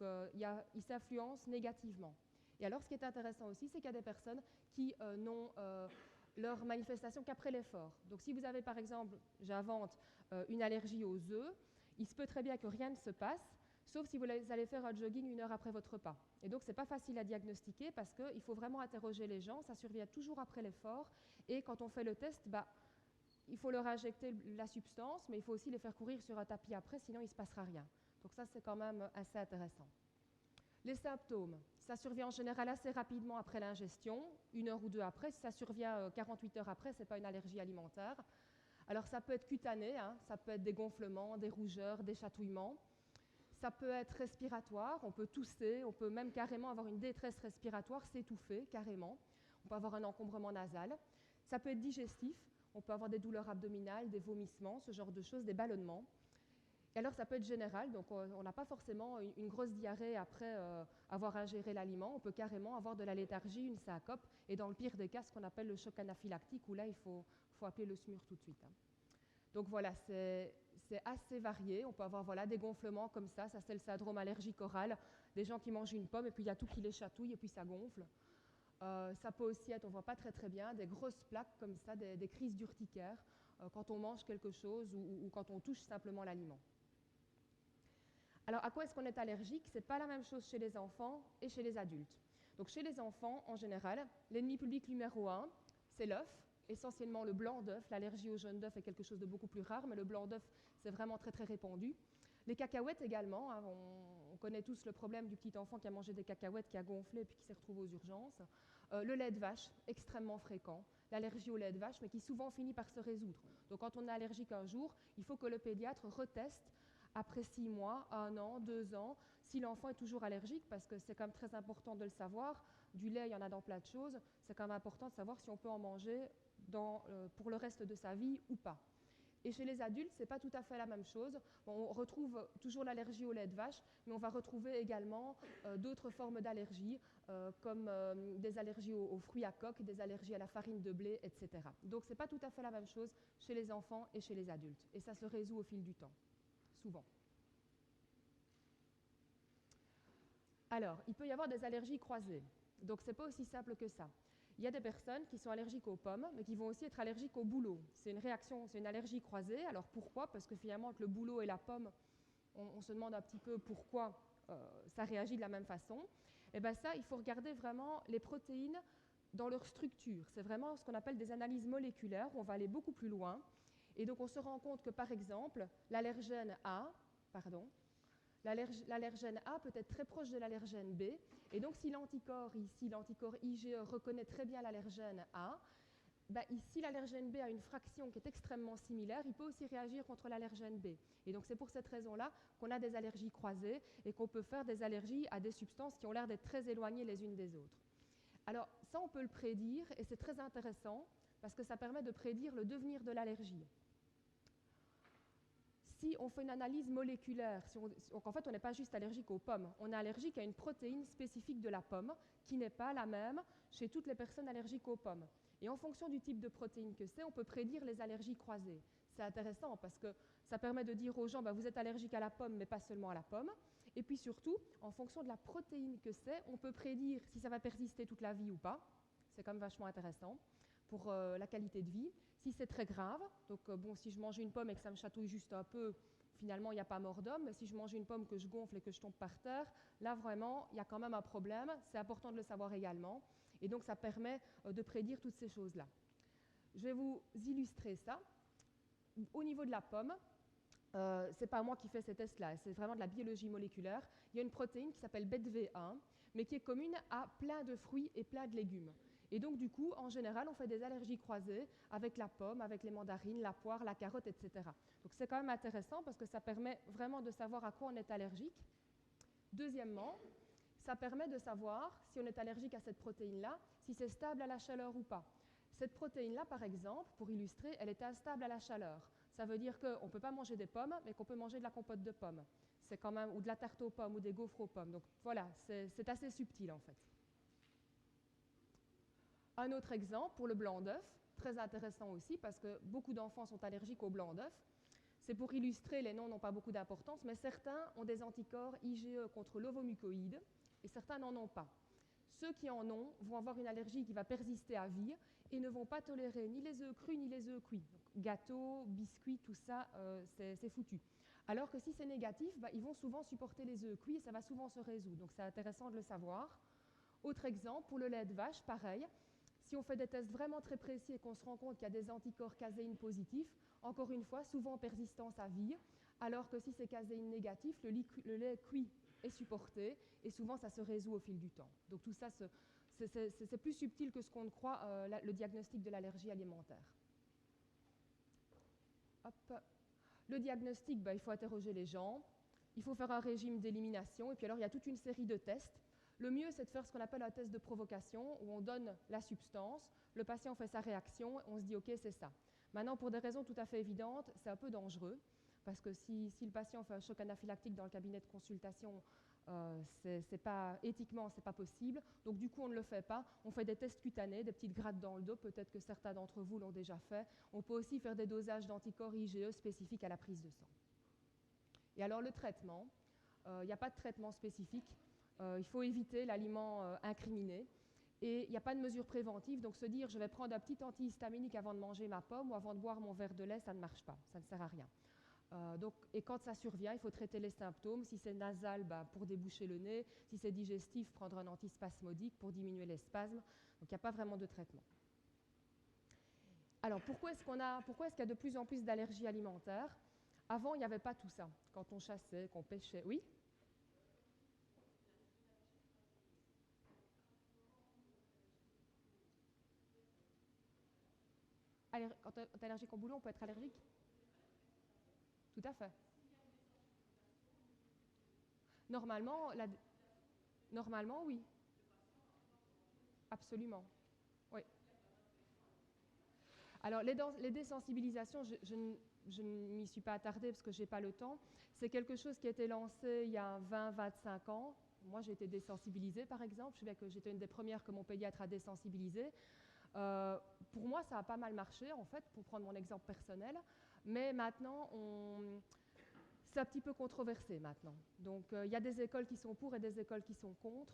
il s'influence négativement. Et alors, ce qui est intéressant aussi, c'est qu'il y a des personnes qui n'ont leur manifestation qu'après l'effort. Donc, si vous avez, par exemple, j'invente, une allergie aux œufs, il se peut très bien que rien ne se passe, sauf si vous allez faire un jogging 1 heure après votre repas. Et donc, ce n'est pas facile à diagnostiquer parce qu'il faut vraiment interroger les gens. Ça survient toujours après l'effort. Et quand on fait le test, il faut leur injecter la substance, mais il faut aussi les faire courir sur un tapis après, sinon il ne se passera rien. Donc ça, c'est quand même assez intéressant. Les symptômes, ça survient en général assez rapidement après l'ingestion, 1 heure ou 2 après. Si ça survient 48 heures après, ce n'est pas une allergie alimentaire. Alors ça peut être cutané, ça peut être des gonflements, des rougeurs, des chatouillements. Ça peut être respiratoire, on peut tousser, on peut même carrément avoir une détresse respiratoire, s'étouffer carrément. On peut avoir un encombrement nasal. Ça peut être digestif. On peut avoir des douleurs abdominales, des vomissements, ce genre de choses, des ballonnements. Et alors, ça peut être général, donc on n'a pas forcément une grosse diarrhée après avoir ingéré l'aliment. On peut carrément avoir de la léthargie, une syncope, et dans le pire des cas, ce qu'on appelle le choc anaphylactique, où là, il faut appeler le SMUR tout de suite. Donc voilà, c'est assez varié. On peut avoir des gonflements comme ça c'est le syndrome allergique oral, des gens qui mangent une pomme, et puis il y a tout qui les chatouille, et puis ça gonfle. Ça peut aussi être, on ne voit pas très très bien, des grosses plaques comme ça, des crises d'urticaire quand on mange quelque chose ou quand on touche simplement l'aliment. Alors, à quoi est-ce qu'on est allergique? Ce n'est pas la même chose chez les enfants et chez les adultes. Donc, chez les enfants, en général, l'ennemi public numéro 1, c'est l'œuf, essentiellement le blanc d'œuf. L'allergie au jaune d'œuf est quelque chose de beaucoup plus rare, mais le blanc d'œuf, c'est vraiment très très répandu. Les cacahuètes également, on connaît tous le problème du petit enfant qui a mangé des cacahuètes, qui a gonflé et puis qui s'est retrouvé aux urgences. Le lait de vache, extrêmement fréquent. L'allergie au lait de vache, mais qui souvent finit par se résoudre. Donc quand on est allergique un jour, il faut que le pédiatre reteste après 6 mois, 1 an, 2 ans, si l'enfant est toujours allergique, parce que c'est quand même très important de le savoir. Du lait, il y en a dans plein de choses. C'est quand même important de savoir si on peut en manger pour le reste de sa vie ou pas. Et chez les adultes, ce n'est pas tout à fait la même chose. On retrouve toujours l'allergie au lait de vache, mais on va retrouver également d'autres formes d'allergies, comme des allergies aux fruits à coque, des allergies à la farine de blé, etc. Donc ce n'est pas tout à fait la même chose chez les enfants et chez les adultes. Et ça se résout au fil du temps, souvent. Alors, il peut y avoir des allergies croisées. Donc ce n'est pas aussi simple que ça. Il y a des personnes qui sont allergiques aux pommes, mais qui vont aussi être allergiques au bouleau. C'est une réaction, c'est une allergie croisée. Alors pourquoi? Parce que finalement, entre le bouleau et la pomme, on se demande un petit peu pourquoi ça réagit de la même façon. Et bien ça, il faut regarder vraiment les protéines dans leur structure. C'est vraiment ce qu'on appelle des analyses moléculaires, où on va aller beaucoup plus loin. Et donc on se rend compte que, par exemple, l'allergène A, l'allergène A peut être très proche de l'allergène B, et donc si l'anticorps ici, l'anticorps IgE, reconnaît très bien l'allergène A, ici l'allergène B a une fraction qui est extrêmement similaire, il peut aussi réagir contre l'allergène B. Et donc c'est pour cette raison-là qu'on a des allergies croisées et qu'on peut faire des allergies à des substances qui ont l'air d'être très éloignées les unes des autres. Alors ça on peut le prédire, et c'est très intéressant parce que ça permet de prédire le devenir de l'allergie. Si on fait une analyse moléculaire, donc en fait on n'est pas juste allergique aux pommes, on est allergique à une protéine spécifique de la pomme qui n'est pas la même chez toutes les personnes allergiques aux pommes. Et en fonction du type de protéine que c'est, on peut prédire les allergies croisées. C'est intéressant parce que ça permet de dire aux gens, vous êtes allergique à la pomme, mais pas seulement à la pomme. Et puis surtout, en fonction de la protéine que c'est, on peut prédire si ça va persister toute la vie ou pas. c'est quand même vachement intéressant pour la qualité de vie. Si c'est très grave, donc si je mange une pomme et que ça me chatouille juste un peu, finalement, il n'y a pas mort d'homme. Mais si je mange une pomme que je gonfle et que je tombe par terre, là, vraiment, il y a quand même un problème. C'est important de le savoir également. Et donc, ça permet de prédire toutes ces choses-là. Je vais vous illustrer ça. Au niveau de la pomme, ce n'est pas moi qui fais ces tests-là, c'est vraiment de la biologie moléculaire. Il y a une protéine qui s'appelle BETV1, mais qui est commune à plein de fruits et plein de légumes. Et donc, du coup, en général, on fait des allergies croisées avec la pomme, avec les mandarines, la poire, la carotte, etc. Donc, c'est quand même intéressant parce que ça permet vraiment de savoir à quoi on est allergique. Deuxièmement, ça permet de savoir si on est allergique à cette protéine-là, si c'est stable à la chaleur ou pas. Cette protéine-là, par exemple, pour illustrer, elle est instable à la chaleur. Ça veut dire qu'on ne peut pas manger des pommes, mais qu'on peut manger de la compote de pommes. C'est quand même, ou de la tarte aux pommes, ou des gaufres aux pommes. Donc voilà, c'est assez subtil en fait. Un autre exemple pour le blanc d'œuf, très intéressant aussi, parce que beaucoup d'enfants sont allergiques au blanc d'œuf. C'est pour illustrer, les noms n'ont pas beaucoup d'importance, mais certains ont des anticorps IgE contre l'ovomucoïde, et certains n'en ont pas. Ceux qui en ont vont avoir une allergie qui va persister à vie et ne vont pas tolérer ni les œufs crus ni les œufs cuits. Donc, gâteaux, biscuits, tout ça, c'est foutu. Alors que si c'est négatif, ils vont souvent supporter les œufs cuits et ça va souvent se résoudre. Donc c'est intéressant de le savoir. Autre exemple, pour le lait de vache, pareil. Si on fait des tests vraiment très précis et qu'on se rend compte qu'il y a des anticorps caséine positifs, encore une fois, souvent en persistance à vie, alors que si c'est caséine négatif, le lait cuit est supporté et souvent ça se résout au fil du temps. Donc tout ça, c'est plus subtil que ce qu'on croit, le diagnostic de l'allergie alimentaire. Hop. Le diagnostic, il faut interroger les gens, il faut faire un régime d'élimination et puis alors il y a toute une série de tests. Le mieux, c'est de faire ce qu'on appelle un test de provocation, où on donne la substance, le patient fait sa réaction, on se dit « ok, c'est ça ». Maintenant, pour des raisons tout à fait évidentes, c'est un peu dangereux, parce que si le patient fait un choc anaphylactique dans le cabinet de consultation, éthiquement, ce n'est pas possible. Donc du coup, on ne le fait pas. On fait des tests cutanés, des petites grattes dans le dos, peut-être que certains d'entre vous l'ont déjà fait. On peut aussi faire des dosages d'anticorps IgE spécifiques à la prise de sang. Et alors le traitement, il n'y a pas de traitement spécifique. Il faut éviter l'aliment incriminé. Et il n'y a pas de mesure préventive, donc se dire je vais prendre un petit antihistaminique avant de manger ma pomme ou avant de boire mon verre de lait, ça ne marche pas, ça ne sert à rien. Et quand ça survient, il faut traiter les symptômes. Si c'est nasal, pour déboucher le nez. Si c'est digestif, prendre un antispasmodique pour diminuer les spasmes. Donc il n'y a pas vraiment de traitement. Alors pourquoi est-ce qu'il y a de plus en plus d'allergies alimentaires? Avant, il n'y avait pas tout ça. Quand on chassait, qu'on pêchait, oui? Quand on est allergique au boulot, on peut être allergique? Tout à fait. Normalement, oui. Absolument. Oui. Alors, les désensibilisations, je ne m'y suis pas attardée parce que je n'ai pas le temps. C'est quelque chose qui a été lancé il y a 20-25 ans. Moi, j'ai été désensibilisée, par exemple. Je sais bien que j'étais une des premières que mon pédiatre a désensibilisée. Pour moi, ça a pas mal marché, en fait, pour prendre mon exemple personnel. Mais maintenant, c'est un petit peu controversé maintenant. Donc, il y a des écoles qui sont pour et des écoles qui sont contre.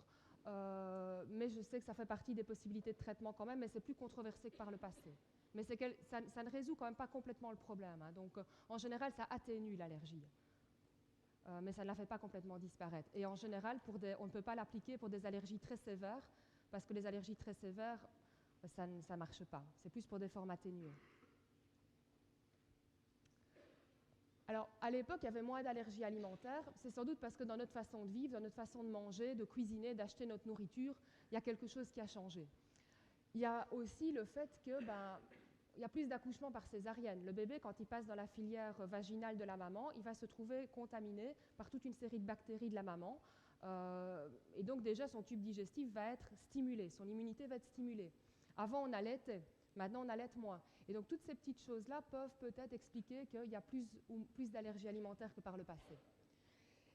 Mais je sais que ça fait partie des possibilités de traitement quand même, mais c'est plus controversé que par le passé. Mais ça ne résout quand même pas complètement le problème. Hein. Donc, en général, ça atténue l'allergie. Mais ça ne la fait pas complètement disparaître. Et en général, on ne peut pas l'appliquer pour des allergies très sévères, parce que les allergies très sévères, ça ne marche pas. C'est plus pour des formes atténuées. Alors, à l'époque, il y avait moins d'allergies alimentaires. C'est sans doute parce que dans notre façon de vivre, dans notre façon de manger, de cuisiner, d'acheter notre nourriture, il y a quelque chose qui a changé. Il y a aussi le fait que il y a plus d'accouchements par césarienne. Le bébé, quand il passe dans la filière vaginale de la maman, il va se trouver contaminé par toute une série de bactéries de la maman. Et donc déjà, son tube digestif va être stimulé, son immunité va être stimulée. Avant, on allaitait. Maintenant, on allaite moins. Et donc, toutes ces petites choses-là peuvent peut-être expliquer qu'il y a plus d'allergies alimentaires que par le passé.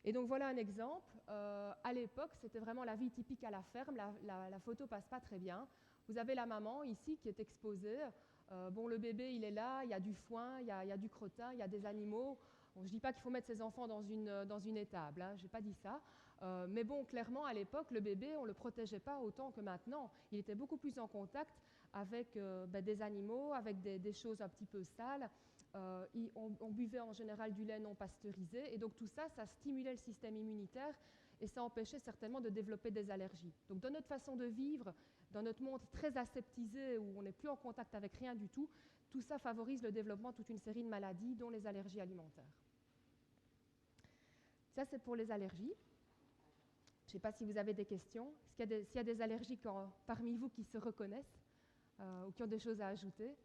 Et donc, voilà un exemple. À l'époque, c'était vraiment la vie typique à la ferme. La photo passe pas très bien. Vous avez la maman ici qui est exposée. Le bébé, il est là, il y a du foin, il y a du crottin, il y a des animaux. Bon, je ne dis pas qu'il faut mettre ses enfants dans une étable, hein, je n'ai pas dit ça. Mais bon, clairement, à l'époque, le bébé, on ne le protégeait pas autant que maintenant. Il était beaucoup plus en contact avec des animaux, avec des choses un petit peu sales. On buvait en général du lait non pasteurisé. Et donc tout ça, ça stimulait le système immunitaire et ça empêchait certainement de développer des allergies. Donc dans notre façon de vivre, dans notre monde très aseptisé, où on n'est plus en contact avec rien du tout, tout ça favorise le développement de toute une série de maladies, dont les allergies alimentaires. Ça, c'est pour les allergies. Je ne sais pas si vous avez des questions. S'il y a des allergiques parmi vous qui se reconnaissent ou qui ont des choses à ajouter,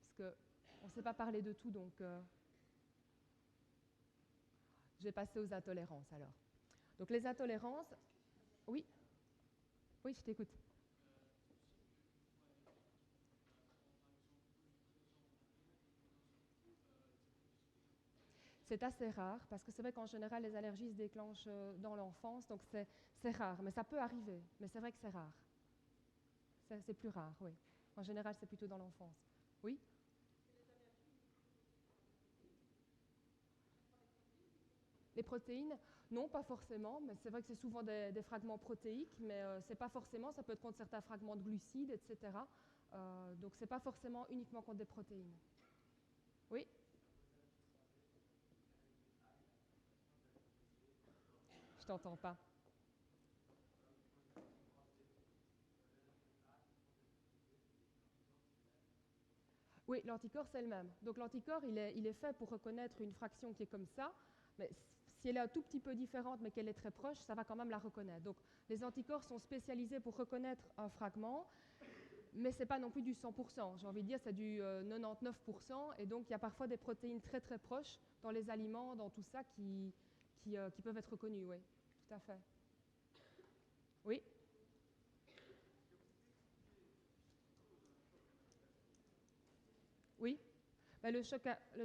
parce qu'on ne sait pas parler de tout, donc je vais passer aux intolérances alors. Donc les intolérances, oui, oui, je t'écoute. C'est assez rare, parce que c'est vrai qu'en général, les allergies se déclenchent dans l'enfance, donc c'est rare. Mais ça peut arriver, mais c'est vrai que c'est rare. C'est plus rare, oui. En général, c'est plutôt dans l'enfance. Oui? Les protéines? Non, pas forcément, mais c'est vrai que c'est souvent des fragments protéiques, mais c'est pas forcément, ça peut être contre certains fragments de glucides, etc. Donc c'est pas forcément uniquement contre des protéines. Oui? Je t'entends pas. Oui, l'anticorps, c'est le même. Donc l'anticorps, il est fait pour reconnaître une fraction qui est comme ça, mais si elle est un tout petit peu différente, mais qu'elle est très proche, ça va quand même la reconnaître. Donc les anticorps sont spécialisés pour reconnaître un fragment, mais ce n'est pas non plus du 100%. J'ai envie de dire, c'est du 99%, et donc il y a parfois des protéines très très proches dans les aliments, dans tout ça, qui peuvent être reconnues, oui, tout à fait. Oui? Oui? Ben, le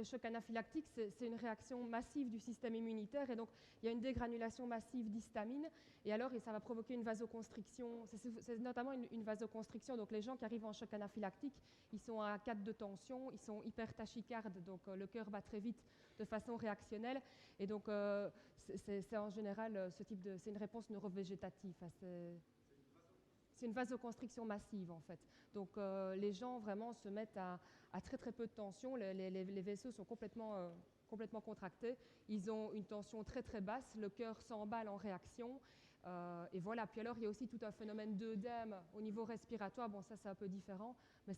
choc anaphylactique, c'est une réaction massive du système immunitaire, et donc il y a une dégranulation massive d'histamine, et alors ça va provoquer une vasoconstriction. C'est notamment une vasoconstriction. Donc les gens qui arrivent en choc anaphylactique, ils sont à 4 de tension, ils sont hyper tachycardes, donc le cœur bat très vite de façon réactionnelle, et donc c'est en général c'est une réponse neurovégétative. C'est une vasoconstriction massive, en fait. Donc les gens vraiment se mettent à très très peu de tension, les vaisseaux sont complètement contractés, ils ont une tension très très basse, le cœur s'emballe en réaction, et voilà. Puis alors il y a aussi tout un phénomène d'œdème au niveau respiratoire. Bon, ça c'est un peu différent, mais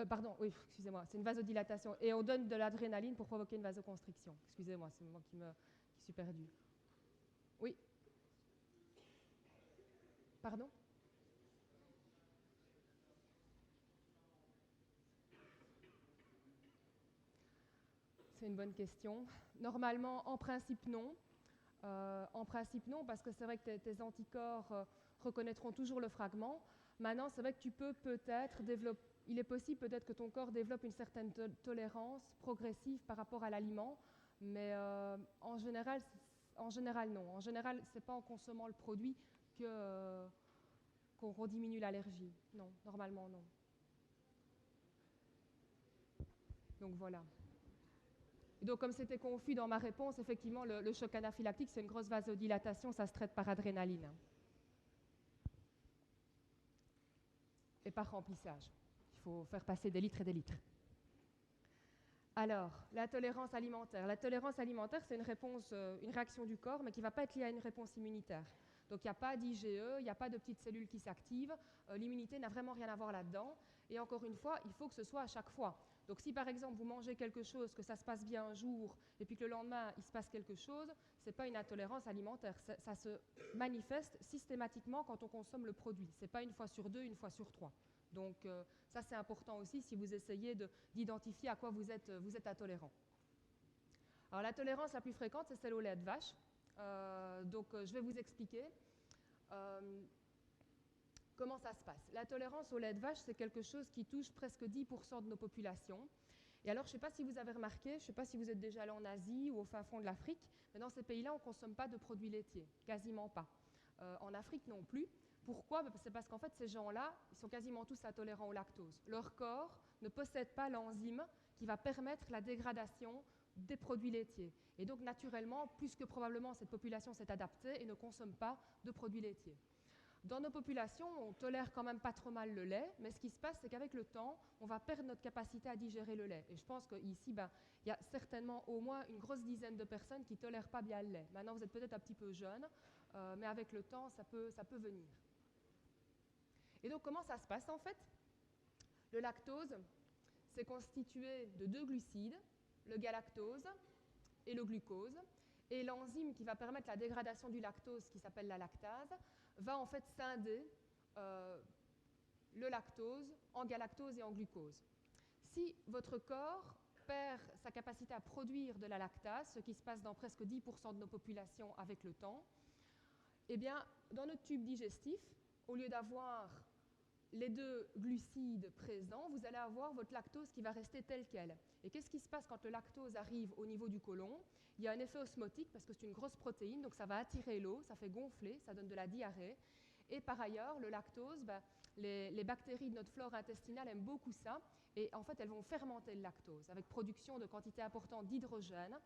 pardon, oui, excusez-moi, c'est une vasodilatation, et on donne de l'adrénaline pour provoquer une vasoconstriction. Excusez-moi, c'est moi qui suis perdu. Oui. Pardon? C'est une bonne question. Normalement, en principe, non. Parce que c'est vrai que tes anticorps reconnaîtront toujours le fragment. Maintenant, c'est vrai que tu peux peut-être développer, il est possible peut-être que ton corps développe une certaine tolérance progressive par rapport à l'aliment, mais en général, non. En général, ce n'est pas en consommant le produit qu'on diminue l'allergie. Non, normalement, non. Donc voilà. Et donc, comme c'était confus dans ma réponse, effectivement, le choc anaphylactique, c'est une grosse vasodilatation, ça se traite par adrénaline. Et par remplissage. Il faut faire passer des litres et des litres. Alors, la tolérance alimentaire. La tolérance alimentaire, c'est une réaction du corps, mais qui ne va pas être liée à une réponse immunitaire. Donc, il n'y a pas d'IgE, il n'y a pas de petites cellules qui s'activent. L'immunité n'a vraiment rien à voir là-dedans. Et encore une fois, il faut que ce soit à chaque fois. Donc, si par exemple, vous mangez quelque chose, que ça se passe bien un jour, et puis que le lendemain, il se passe quelque chose, ce n'est pas une intolérance alimentaire. Ça se manifeste systématiquement quand on consomme le produit. Ce n'est pas une fois sur 2, une fois sur 3. Donc ça, c'est important aussi si vous essayez d'identifier à quoi vous êtes intolérant. Alors la tolérance la plus fréquente, c'est celle au lait de vache. Je vais vous expliquer comment ça se passe. La tolérance au lait de vache, c'est quelque chose qui touche presque 10% de nos populations. Et alors, je ne sais pas si vous avez remarqué, je ne sais pas si vous êtes déjà allé en Asie ou au fin fond de l'Afrique, mais dans ces pays-là, on ne consomme pas de produits laitiers, quasiment pas. En Afrique non plus. Pourquoi? C'est parce qu'en fait, ces gens-là, ils sont quasiment tous intolérants au lactose. Leur corps ne possède pas l'enzyme qui va permettre la dégradation des produits laitiers. Et donc, naturellement, plus que probablement, cette population s'est adaptée et ne consomme pas de produits laitiers. Dans nos populations, on tolère quand même pas trop mal le lait, mais ce qui se passe, c'est qu'avec le temps, on va perdre notre capacité à digérer le lait. Et je pense qu'ici, il y a certainement au moins une grosse dizaine de personnes qui ne tolèrent pas bien le lait. Maintenant, vous êtes peut-être un petit peu jeune, mais avec le temps, ça peut venir. Et donc, comment ça se passe en fait? Le lactose, c'est constitué de 2 glucides, le galactose et le glucose. Et l'enzyme qui va permettre la dégradation du lactose, qui s'appelle la lactase, va en fait scinder le lactose en galactose et en glucose. Si votre corps perd sa capacité à produire de la lactase, ce qui se passe dans presque 10% de nos populations avec le temps, eh bien, dans notre tube digestif, au lieu d'avoir les 2 glucides présents, vous allez avoir votre lactose qui va rester tel quel. Et qu'est-ce qui se passe quand le lactose arrive au niveau du côlon? Il y a un effet osmotique parce que c'est une grosse protéine, donc ça va attirer l'eau, ça fait gonfler, ça donne de la diarrhée. Et par ailleurs, le lactose, les bactéries de notre flore intestinale aiment beaucoup ça, et en fait elles vont fermenter le lactose avec production de quantités importantes d'hydrogène.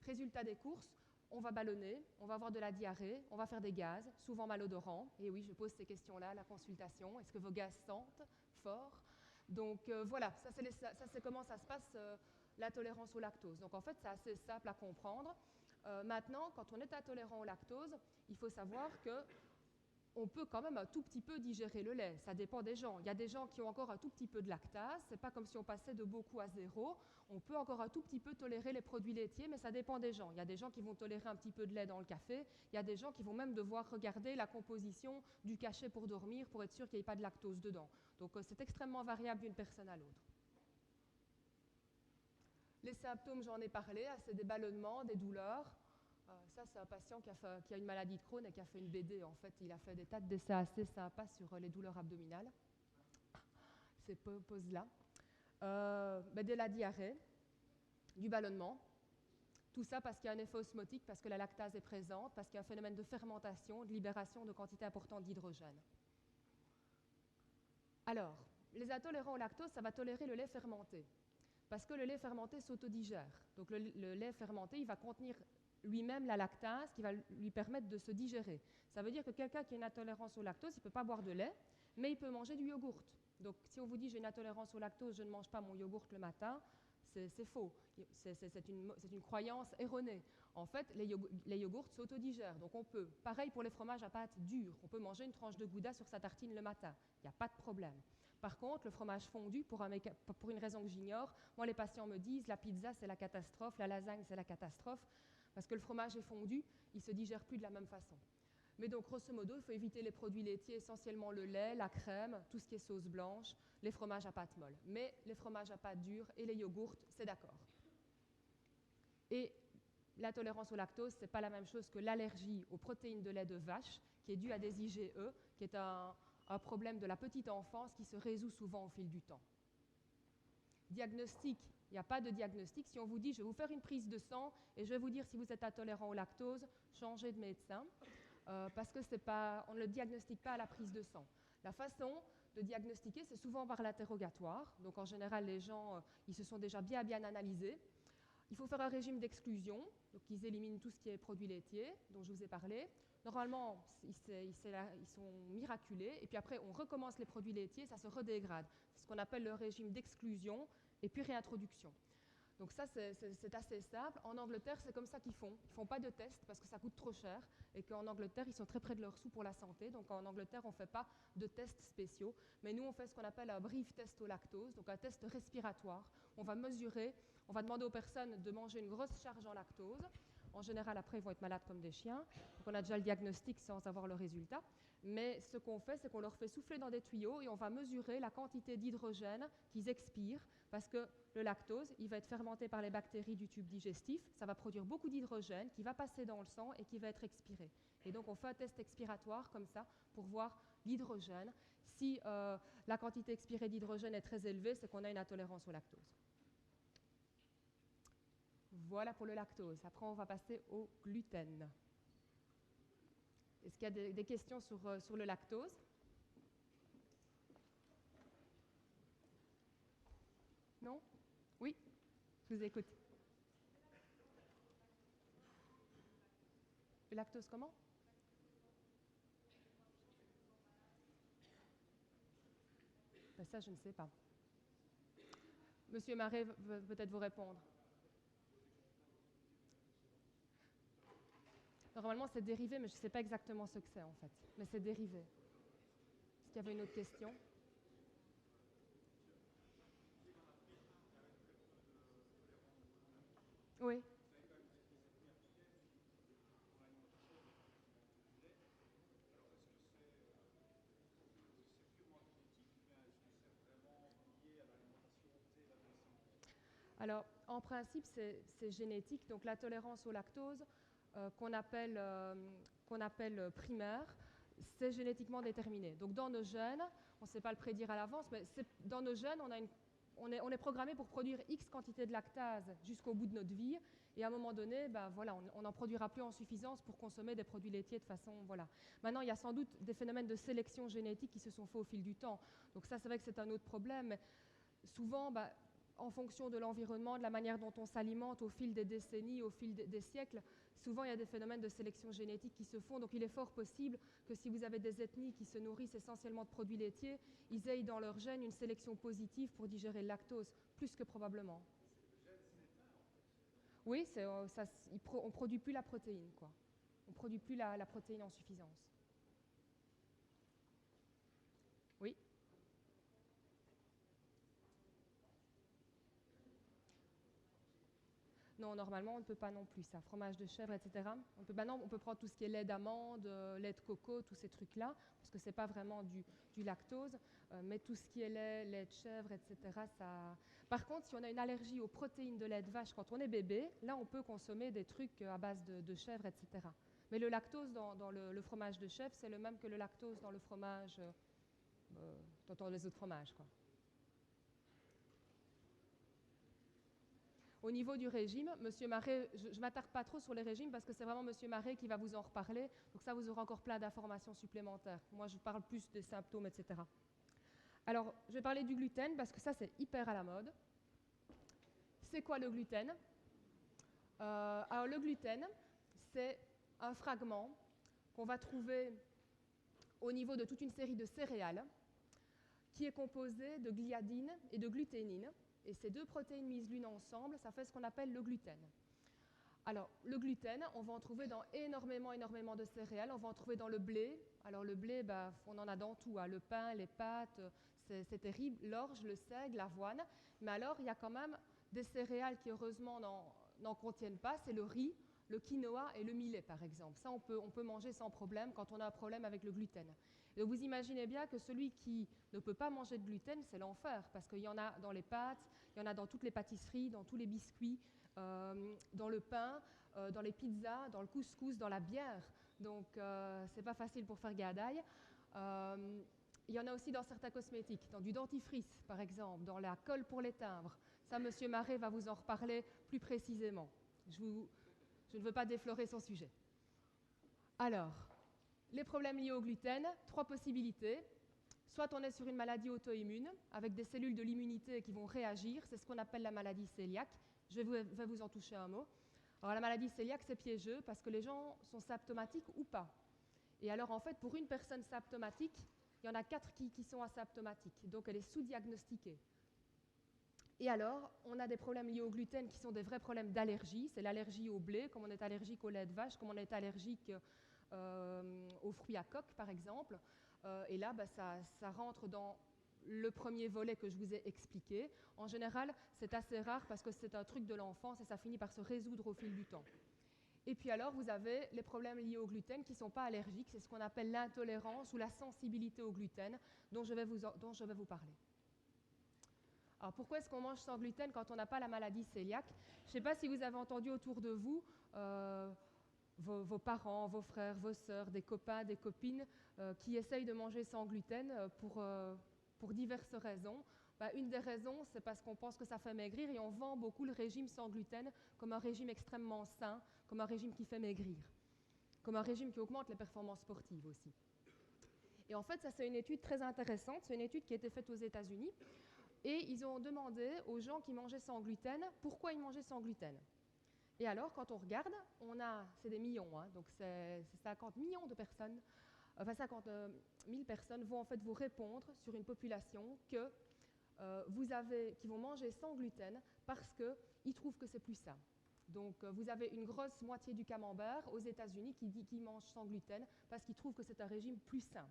Résultat des courses, on va ballonner, on va avoir de la diarrhée, on va faire des gaz, souvent malodorants. Et oui, je pose ces questions-là à la consultation. Est-ce que vos gaz sentent fort? Donc voilà, ça c'est comment ça se passe, la tolérance au lactose. Donc en fait, c'est assez simple à comprendre. Maintenant, quand on est intolérant au lactose, il faut savoir que on peut quand même un tout petit peu digérer le lait. Ça dépend des gens. Il y a des gens qui ont encore un tout petit peu de lactase. C'est pas comme si on passait de beaucoup à zéro. On peut encore un tout petit peu tolérer les produits laitiers, mais ça dépend des gens. Il y a des gens qui vont tolérer un petit peu de lait dans le café. Il y a des gens qui vont même devoir regarder la composition du cachet pour dormir pour être sûr qu'il n'y ait pas de lactose dedans. Donc c'est extrêmement variable d'une personne à l'autre. Les symptômes, j'en ai parlé, c'est des ballonnements, des douleurs. Ça, c'est un patient qui a une maladie de Crohn et qui a fait une BD. En fait, il a fait des tas de dessins assez sympas sur les douleurs abdominales. Ces poses-là. De la diarrhée, du ballonnement. Tout ça parce qu'il y a un effet osmotique, parce que la lactase est présente, parce qu'il y a un phénomène de fermentation, de libération de quantités importantes d'hydrogène. Alors, les intolérants au lactose, ça va tolérer le lait fermenté. Parce que le lait fermenté s'autodigère. Donc le lait fermenté, il va contenir lui-même la lactase qui va lui permettre de se digérer. Ça veut dire que quelqu'un qui a une intolérance au lactose, il ne peut pas boire de lait, mais il peut manger du yogourt. Donc si on vous dit j'ai une intolérance au lactose, je ne mange pas mon yogourt le matin, c'est faux. C'est une croyance erronée. En fait, les yogourts s'autodigèrent. Donc on peut, pareil pour les fromages à pâte dure, on peut manger une tranche de gouda sur sa tartine le matin. Il n'y a pas de problème. Par contre, le fromage fondu, pour une raison que j'ignore, moi les patients me disent la pizza c'est la catastrophe, la lasagne c'est la catastrophe. Parce que le fromage est fondu, il ne se digère plus de la même façon. Mais donc, grosso modo, il faut éviter les produits laitiers, essentiellement le lait, la crème, tout ce qui est sauce blanche, les fromages à pâte molle. Mais les fromages à pâte dure et les yogourts, c'est d'accord. Et l'intolérance au lactose, ce n'est pas la même chose que l'allergie aux protéines de lait de vache, qui est due à des IgE, qui est un problème de la petite enfance qui se résout souvent au fil du temps. Diagnostic. Il n'y a pas de diagnostic. Si on vous dit, je vais vous faire une prise de sang et je vais vous dire si vous êtes intolérant au lactose, changez de médecin, parce que on ne le diagnostique pas à la prise de sang. La façon de diagnostiquer, c'est souvent par l'interrogatoire. Donc en général, les gens, ils se sont déjà bien analysés. Il faut faire un régime d'exclusion, donc ils éliminent tout ce qui est produits laitiers, dont je vous ai parlé. Normalement, ils sont miraculés, et puis après, on recommence les produits laitiers, ça se redégrade. C'est ce qu'on appelle le régime d'exclusion, et puis réintroduction. Donc ça, c'est assez simple. En Angleterre, c'est comme ça qu'ils font. Ils ne font pas de tests parce que ça coûte trop cher et qu'en Angleterre, ils sont très près de leur sou pour la santé. Donc en Angleterre, on ne fait pas de tests spéciaux. Mais nous, on fait ce qu'on appelle un brief test au lactose, donc un test respiratoire. On va mesurer, on va demander aux personnes de manger une grosse charge en lactose. En général, après, ils vont être malades comme des chiens. Donc on a déjà le diagnostic sans avoir le résultat. Mais ce qu'on fait, c'est qu'on leur fait souffler dans des tuyaux et on va mesurer la quantité d'hydrogène qu'ils expirent parce que le lactose, il va être fermenté par les bactéries du tube digestif, ça va produire beaucoup d'hydrogène qui va passer dans le sang et qui va être expiré. Et donc on fait un test expiratoire comme ça pour voir l'hydrogène. Si la quantité expirée d'hydrogène est très élevée, c'est qu'on a une intolérance au lactose. Voilà pour le lactose. Après, on va passer au gluten. Est-ce qu'il y a des questions sur le lactose? Je vous écoute. Le lactose comment? Ben ça, je ne sais pas. Monsieur Marais veut peut-être vous répondre. Normalement, c'est dérivé, mais je ne sais pas exactement ce que c'est en fait. Mais c'est dérivé. Est-ce qu'il y avait une autre question? Oui. Alors, en principe, c'est génétique. Donc, la tolérance au lactose, qu'on appelle primaire, c'est génétiquement déterminé. Donc, dans nos gènes, on ne sait pas le prédire à l'avance, mais dans nos gènes, on est programmé pour produire X quantité de lactase jusqu'au bout de notre vie. Et à un moment donné, ben voilà, on n'en produira plus en suffisance pour consommer des produits laitiers de façon... Voilà. Maintenant, il y a sans doute des phénomènes de sélection génétique qui se sont faits au fil du temps. Donc ça, c'est vrai que c'est un autre problème. Mais souvent, ben, en fonction de l'environnement, de la manière dont on s'alimente au fil des décennies, au fil des siècles, souvent il y a des phénomènes de sélection génétique qui se font. Donc il est fort possible que si vous avez des ethnies qui se nourrissent essentiellement de produits laitiers, ils aient dans leur gène une sélection positive pour digérer le lactose, plus que probablement. Oui, on ne produit plus la protéine, quoi. On ne produit plus la protéine en suffisance. Oui. Non, normalement, on ne peut pas non plus ça. Fromage de chèvre, etc. On peut prendre tout ce qui est lait d'amande, lait de coco, tous ces trucs-là, parce que ce n'est pas vraiment du lactose. Mais tout ce qui est lait de chèvre, etc., ça... Par contre, si on a une allergie aux protéines de lait de vache quand on est bébé, là, on peut consommer des trucs à base de chèvre, etc. Mais le lactose dans le fromage de chèvre, c'est le même que le lactose dans le fromage, dans les autres fromages, quoi. Au niveau du régime, M. Marais, je ne m'attarde pas trop sur les régimes parce que c'est vraiment M. Marais qui va vous en reparler. Donc ça, vous aurez encore plein d'informations supplémentaires. Moi, je parle plus des symptômes, etc. Alors, je vais parler du gluten parce que ça, c'est hyper à la mode. C'est quoi le gluten? Alors, le gluten, c'est un fragment qu'on va trouver au niveau de toute une série de céréales qui est composé de gliadine et de gluténine. Et ces deux protéines mises l'une ensemble, ça fait ce qu'on appelle le gluten. Alors, le gluten, on va en trouver dans énormément de céréales. On va en trouver dans le blé. Alors, le blé, bah, on en a dans tout, hein. Le pain, les pâtes, c'est terrible. L'orge, le seigle, l'avoine. Mais alors, il y a quand même des céréales qui, heureusement, n'en contiennent pas. C'est le riz, le quinoa et le millet, par exemple. Ça, on peut manger sans problème quand on a un problème avec le gluten. Donc vous imaginez bien que celui qui ne peut pas manger de gluten, c'est l'enfer, parce qu'il y en a dans les pâtes, il y en a dans toutes les pâtisseries, dans tous les biscuits, dans le pain, dans les pizzas, dans le couscous, dans la bière. Donc c'est pas facile pour faire gadaille. Il y en a aussi dans certains cosmétiques, dans du dentifrice par exemple, dans la colle pour les timbres. Ça, M. Marais va vous en reparler plus précisément. Je ne veux pas déflorer son sujet. Alors, les problèmes liés au gluten, 3 possibilités. Soit on est sur une maladie auto-immune, avec des cellules de l'immunité qui vont réagir, c'est ce qu'on appelle la maladie cœliaque. Je vais vous en toucher un mot. Alors la maladie cœliaque, c'est piégeux parce que les gens sont symptomatiques ou pas. Et alors en fait, pour une personne symptomatique, il y en a 4 qui sont asymptomatiques, donc elle est sous-diagnostiquée. Et alors, on a des problèmes liés au gluten qui sont des vrais problèmes d'allergie. C'est l'allergie au blé, comme on est allergique au lait de vache, comme on est allergique aux fruits à coque, par exemple. Et là, bah, ça rentre dans le premier volet que je vous ai expliqué. En général, c'est assez rare parce que c'est un truc de l'enfance et ça finit par se résoudre au fil du temps. Et puis alors, vous avez les problèmes liés au gluten qui ne sont pas allergiques. C'est ce qu'on appelle l'intolérance ou la sensibilité au gluten dont je vais vous parler. Alors pourquoi est-ce qu'on mange sans gluten quand on n'a pas la maladie cœliaque? Je ne sais pas si vous avez entendu autour de vous vos parents, vos frères, vos sœurs, des copains, des copines qui essayent de manger sans gluten pour diverses raisons. Bah, une des raisons, c'est parce qu'on pense que ça fait maigrir et on vend beaucoup le régime sans gluten comme un régime extrêmement sain, comme un régime qui fait maigrir, comme un régime qui augmente les performances sportives aussi. Et en fait, ça c'est une étude très intéressante, c'est une étude qui a été faite aux États-Unis. Et ils ont demandé aux gens qui mangeaient sans gluten pourquoi ils mangeaient sans gluten. Et alors, quand on regarde, c'est des millions, hein, donc c'est 50 millions de personnes, enfin 50 000 personnes vont en fait vous répondre sur une population qui vont manger sans gluten parce qu'ils trouvent que c'est plus sain. Donc vous avez une grosse moitié du camembert aux États-Unis qui dit qu'ils mangent sans gluten parce qu'ils trouvent que c'est un régime plus sain.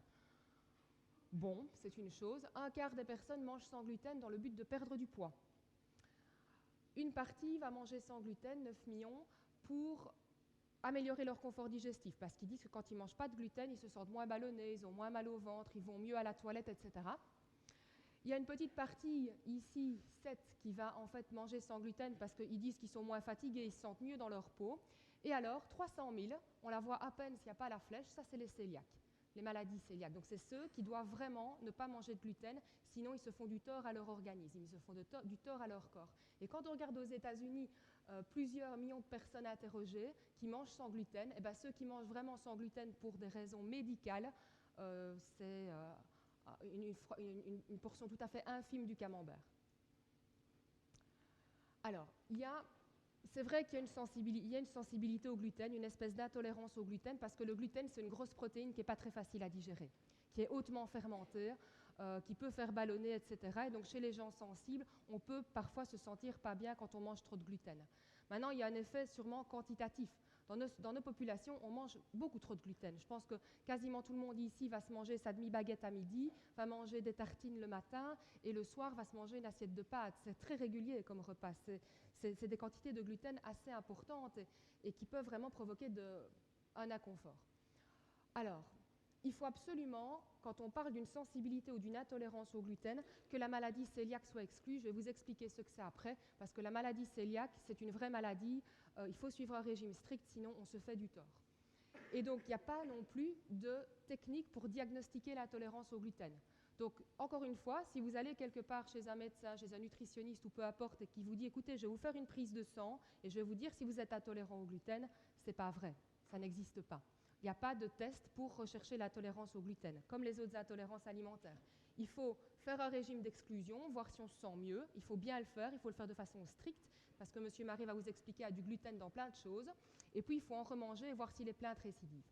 Bon, c'est une chose. Un quart des personnes mangent sans gluten dans le but de perdre du poids. Une partie va manger sans gluten, 9 millions, pour améliorer leur confort digestif, parce qu'ils disent que quand ils ne mangent pas de gluten, ils se sentent moins ballonnés, ils ont moins mal au ventre, ils vont mieux à la toilette, etc. Il y a une petite partie, ici, 7, qui va en fait manger sans gluten parce qu'ils disent qu'ils sont moins fatigués, ils se sentent mieux dans leur peau. Et alors, 300 000, on la voit à peine s'il n'y a pas la flèche, ça c'est les cœliaques, les maladies cœliaques. Donc c'est ceux qui doivent vraiment ne pas manger de gluten, sinon ils se font du tort à leur organisme, ils se font du tort à leur corps. Et quand on regarde aux États-Unis, plusieurs millions de personnes interrogées qui mangent sans gluten, et bien ceux qui mangent vraiment sans gluten pour des raisons médicales, c'est une portion tout à fait infime du camembert. Alors, c'est vrai qu'il y a une sensibilité au gluten, une espèce d'intolérance au gluten, parce que le gluten, c'est une grosse protéine qui n'est pas très facile à digérer, qui est hautement fermentée, qui peut faire ballonner, etc. Et donc, chez les gens sensibles, on peut parfois se sentir pas bien quand on mange trop de gluten. Maintenant, il y a un effet sûrement quantitatif. Dans nos populations, on mange beaucoup trop de gluten. Je pense que quasiment tout le monde ici va se manger sa demi-baguette à midi, va manger des tartines le matin, et le soir va se manger une assiette de pâtes. C'est très régulier comme repas. C'est des quantités de gluten assez importantes et qui peuvent vraiment provoquer un inconfort. Alors, il faut absolument, quand on parle d'une sensibilité ou d'une intolérance au gluten, que la maladie cœliaque soit exclue. Je vais vous expliquer ce que c'est après, parce que la maladie cœliaque, c'est une vraie maladie. Il faut suivre un régime strict, sinon on se fait du tort. Et donc, il n'y a pas non plus de technique pour diagnostiquer l'intolérance au gluten. Donc, encore une fois, si vous allez quelque part chez un médecin, chez un nutritionniste ou peu importe, et qui vous dit, écoutez, je vais vous faire une prise de sang et je vais vous dire si vous êtes intolérant au gluten, ce n'est pas vrai, ça n'existe pas. Il n'y a pas de test pour rechercher la tolérance au gluten, comme les autres intolérances alimentaires. Il faut faire un régime d'exclusion, voir si on se sent mieux. Il faut bien le faire, il faut le faire de façon stricte, parce que M. Marie va vous expliquer qu'il y a du gluten dans plein de choses. Et puis, il faut en remanger et voir s'il est plein de récidives.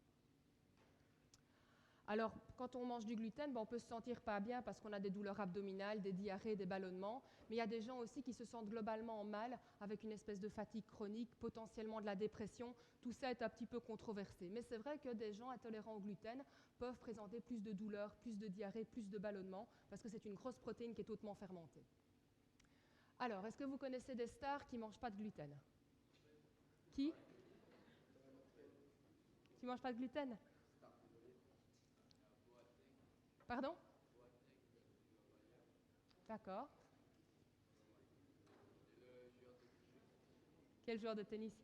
Alors, quand on mange du gluten, on peut se sentir pas bien parce qu'on a des douleurs abdominales, des diarrhées, des ballonnements. Mais il y a des gens aussi qui se sentent globalement mal, avec une espèce de fatigue chronique, potentiellement de la dépression. Tout ça est un petit peu controversé. Mais c'est vrai que des gens intolérants au gluten peuvent présenter plus de douleurs, plus de diarrhée, plus de ballonnements, parce que c'est une grosse protéine qui est hautement fermentée. Alors, est-ce que vous connaissez des stars qui ne mangent pas de gluten? Qui ne mangent pas de gluten? Pardon? D'accord. Quel joueur de tennis?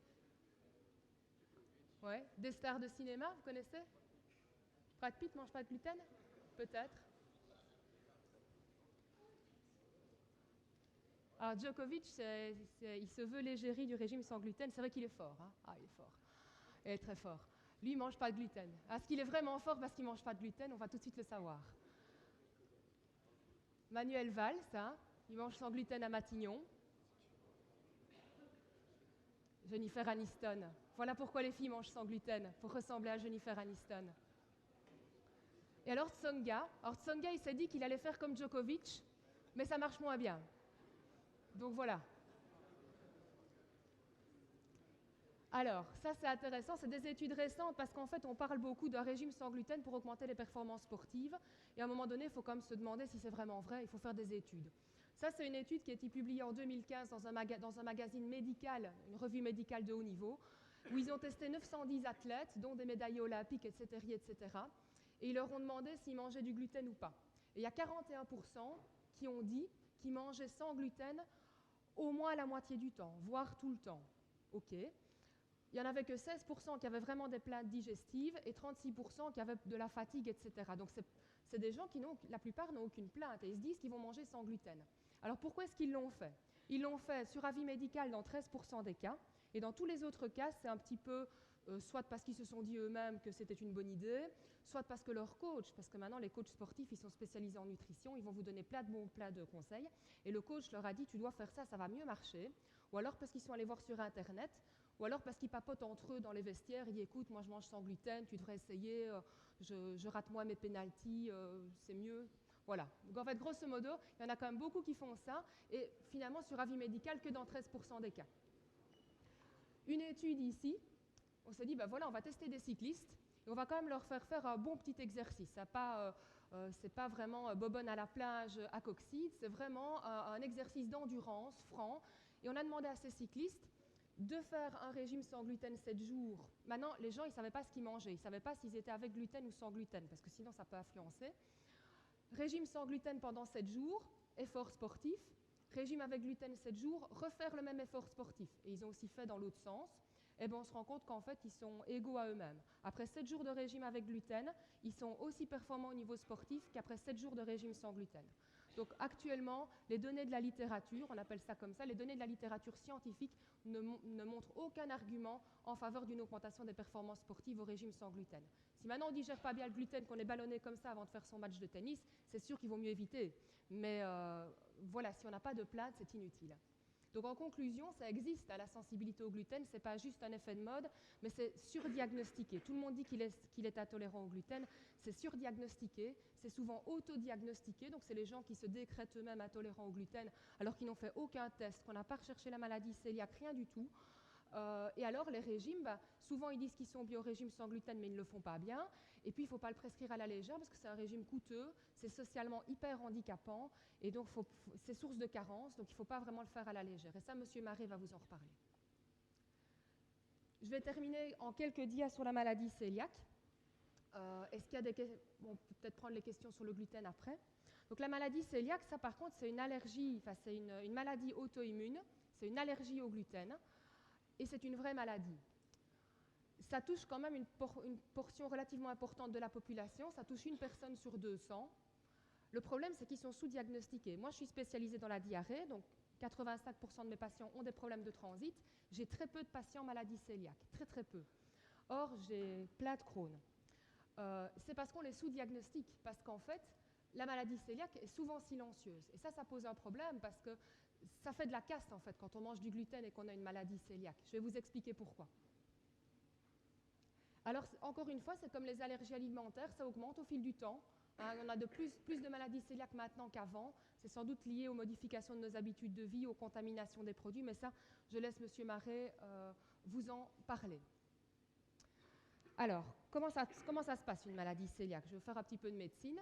Ouais. Des stars de cinéma, vous connaissez? Brad Pitt mange pas de gluten? Peut-être. Alors Djokovic, il se veut l'égérie du régime sans gluten. C'est vrai qu'il est fort. Hein? Ah, il est fort. Il est très fort. Lui, il ne mange pas de gluten. Est-ce qu'il est vraiment fort parce qu'il ne mange pas de gluten? On va tout de suite le savoir. Manuel Valls, hein, il mange sans gluten à Matignon. Jennifer Aniston. Voilà pourquoi les filles mangent sans gluten, pour ressembler à Jennifer Aniston. Et alors Tsonga, il s'est dit qu'il allait faire comme Djokovic, mais ça marche moins bien. Donc voilà. Alors, ça c'est intéressant, c'est des études récentes parce qu'en fait on parle beaucoup d'un régime sans gluten pour augmenter les performances sportives et à un moment donné il faut quand même se demander si c'est vraiment vrai, il faut faire des études. Ça c'est une étude qui a été publiée en 2015 dans un magazine médical, une revue médicale de haut niveau, où ils ont testé 910 athlètes, dont des médaillés olympiques, etc. Et ils leur ont demandé s'ils mangeaient du gluten ou pas. Et il y a 41% qui ont dit qu'ils mangeaient sans gluten au moins la moitié du temps, voire tout le temps. Ok. Il n'y en avait que 16% qui avaient vraiment des plaintes digestives et 36% qui avaient de la fatigue, etc. Donc c'est des gens qui, la plupart, n'ont aucune plainte et ils se disent qu'ils vont manger sans gluten. Alors pourquoi est-ce qu'ils l'ont fait? Ils l'ont fait sur avis médical dans 13% des cas et dans tous les autres cas, c'est un petit peu soit parce qu'ils se sont dit eux-mêmes que c'était une bonne idée, soit parce que leur coach, parce que maintenant les coachs sportifs, ils sont spécialisés en nutrition, ils vont vous donner plein de conseils, et le coach leur a dit tu dois faire ça, ça va mieux marcher, ou alors parce qu'ils sont allés voir sur Internet, ou alors parce qu'ils papotent entre eux dans les vestiaires, ils disent écoute, moi je mange sans gluten, tu devrais essayer, je rate moins mes pénaltys, c'est mieux. Voilà. Donc en fait, grosso modo, il y en a quand même beaucoup qui font ça, et finalement sur avis médical que dans 13% des cas. Une étude ici, on s'est dit, ben voilà, on va tester des cyclistes et on va quand même leur faire un bon petit exercice. Ce n'est pas vraiment bobonne à la plage à Coxide, c'est vraiment un exercice d'endurance franc. Et on a demandé à ces cyclistes de faire un régime sans gluten 7 jours. Maintenant, les gens, ils ne savaient pas ce qu'ils mangeaient. Ils ne savaient pas s'ils étaient avec gluten ou sans gluten, parce que sinon, ça peut influencer. Régime sans gluten pendant 7 jours, effort sportif. Régime avec gluten 7 jours, refaire le même effort sportif. Et ils ont aussi fait dans l'autre sens. Et bien on se rend compte qu'en fait, ils sont égaux à eux-mêmes. Après 7 jours de régime avec gluten, ils sont aussi performants au niveau sportif qu'après 7 jours de régime sans gluten. Donc actuellement, les données de la littérature, on appelle ça comme ça, les données de la littérature scientifique ne montrent aucun argument en faveur d'une augmentation des performances sportives au régime sans gluten. Si maintenant on ne digère pas bien le gluten, qu'on est ballonné comme ça avant de faire son match de tennis, c'est sûr qu'il vaut mieux éviter. Mais voilà, si on n'a pas de plate, c'est inutile. Donc en conclusion, ça existe, la sensibilité au gluten, ce n'est pas juste un effet de mode, mais c'est surdiagnostiqué. Tout le monde dit qu'il est intolérant au gluten, c'est surdiagnostiqué, c'est souvent autodiagnostiqué, donc c'est les gens qui se décrètent eux-mêmes intolérants au gluten alors qu'ils n'ont fait aucun test, qu'on n'a pas recherché la maladie cœliaque, rien du tout. Et alors les régimes, souvent ils disent qu'ils sont bio-régime sans gluten mais ils ne le font pas bien, et puis il ne faut pas le prescrire à la légère parce que c'est un régime coûteux, c'est socialement hyper handicapant et donc c'est source de carence, donc il ne faut pas vraiment le faire à la légère, et ça M. Marais va vous en reparler. Je vais terminer en quelques dias sur la maladie cœliaque. Est-ce qu'il y a des questions? On peut peut-être prendre les questions sur le gluten après. Donc la maladie cœliaque, ça par contre c'est une allergie, enfin c'est une maladie auto-immune, c'est une allergie au gluten. Et c'est une vraie maladie. Ça touche quand même une portion relativement importante de la population, ça touche une personne sur 200. Le problème, c'est qu'ils sont sous-diagnostiqués. Moi, je suis spécialisée dans la diarrhée, donc 85% de mes patients ont des problèmes de transit. J'ai très peu de patients maladie cœliaque, très très peu. Or, j'ai plein de Crohn. C'est parce qu'on les sous-diagnostique, parce qu'en fait, la maladie cœliaque est souvent silencieuse. Et ça pose un problème parce que ça fait de la caste en fait quand on mange du gluten et qu'on a une maladie cœliaque. Je vais vous expliquer pourquoi. Alors encore une fois, c'est comme les allergies alimentaires, ça augmente au fil du temps. On a de plus de maladies cœliaques maintenant qu'avant. C'est sans doute lié aux modifications de nos habitudes de vie, aux contaminations des produits, mais ça, je laisse M. Marais vous en parler. Alors, comment ça se passe une maladie cœliaque? Je vais faire un petit peu de médecine.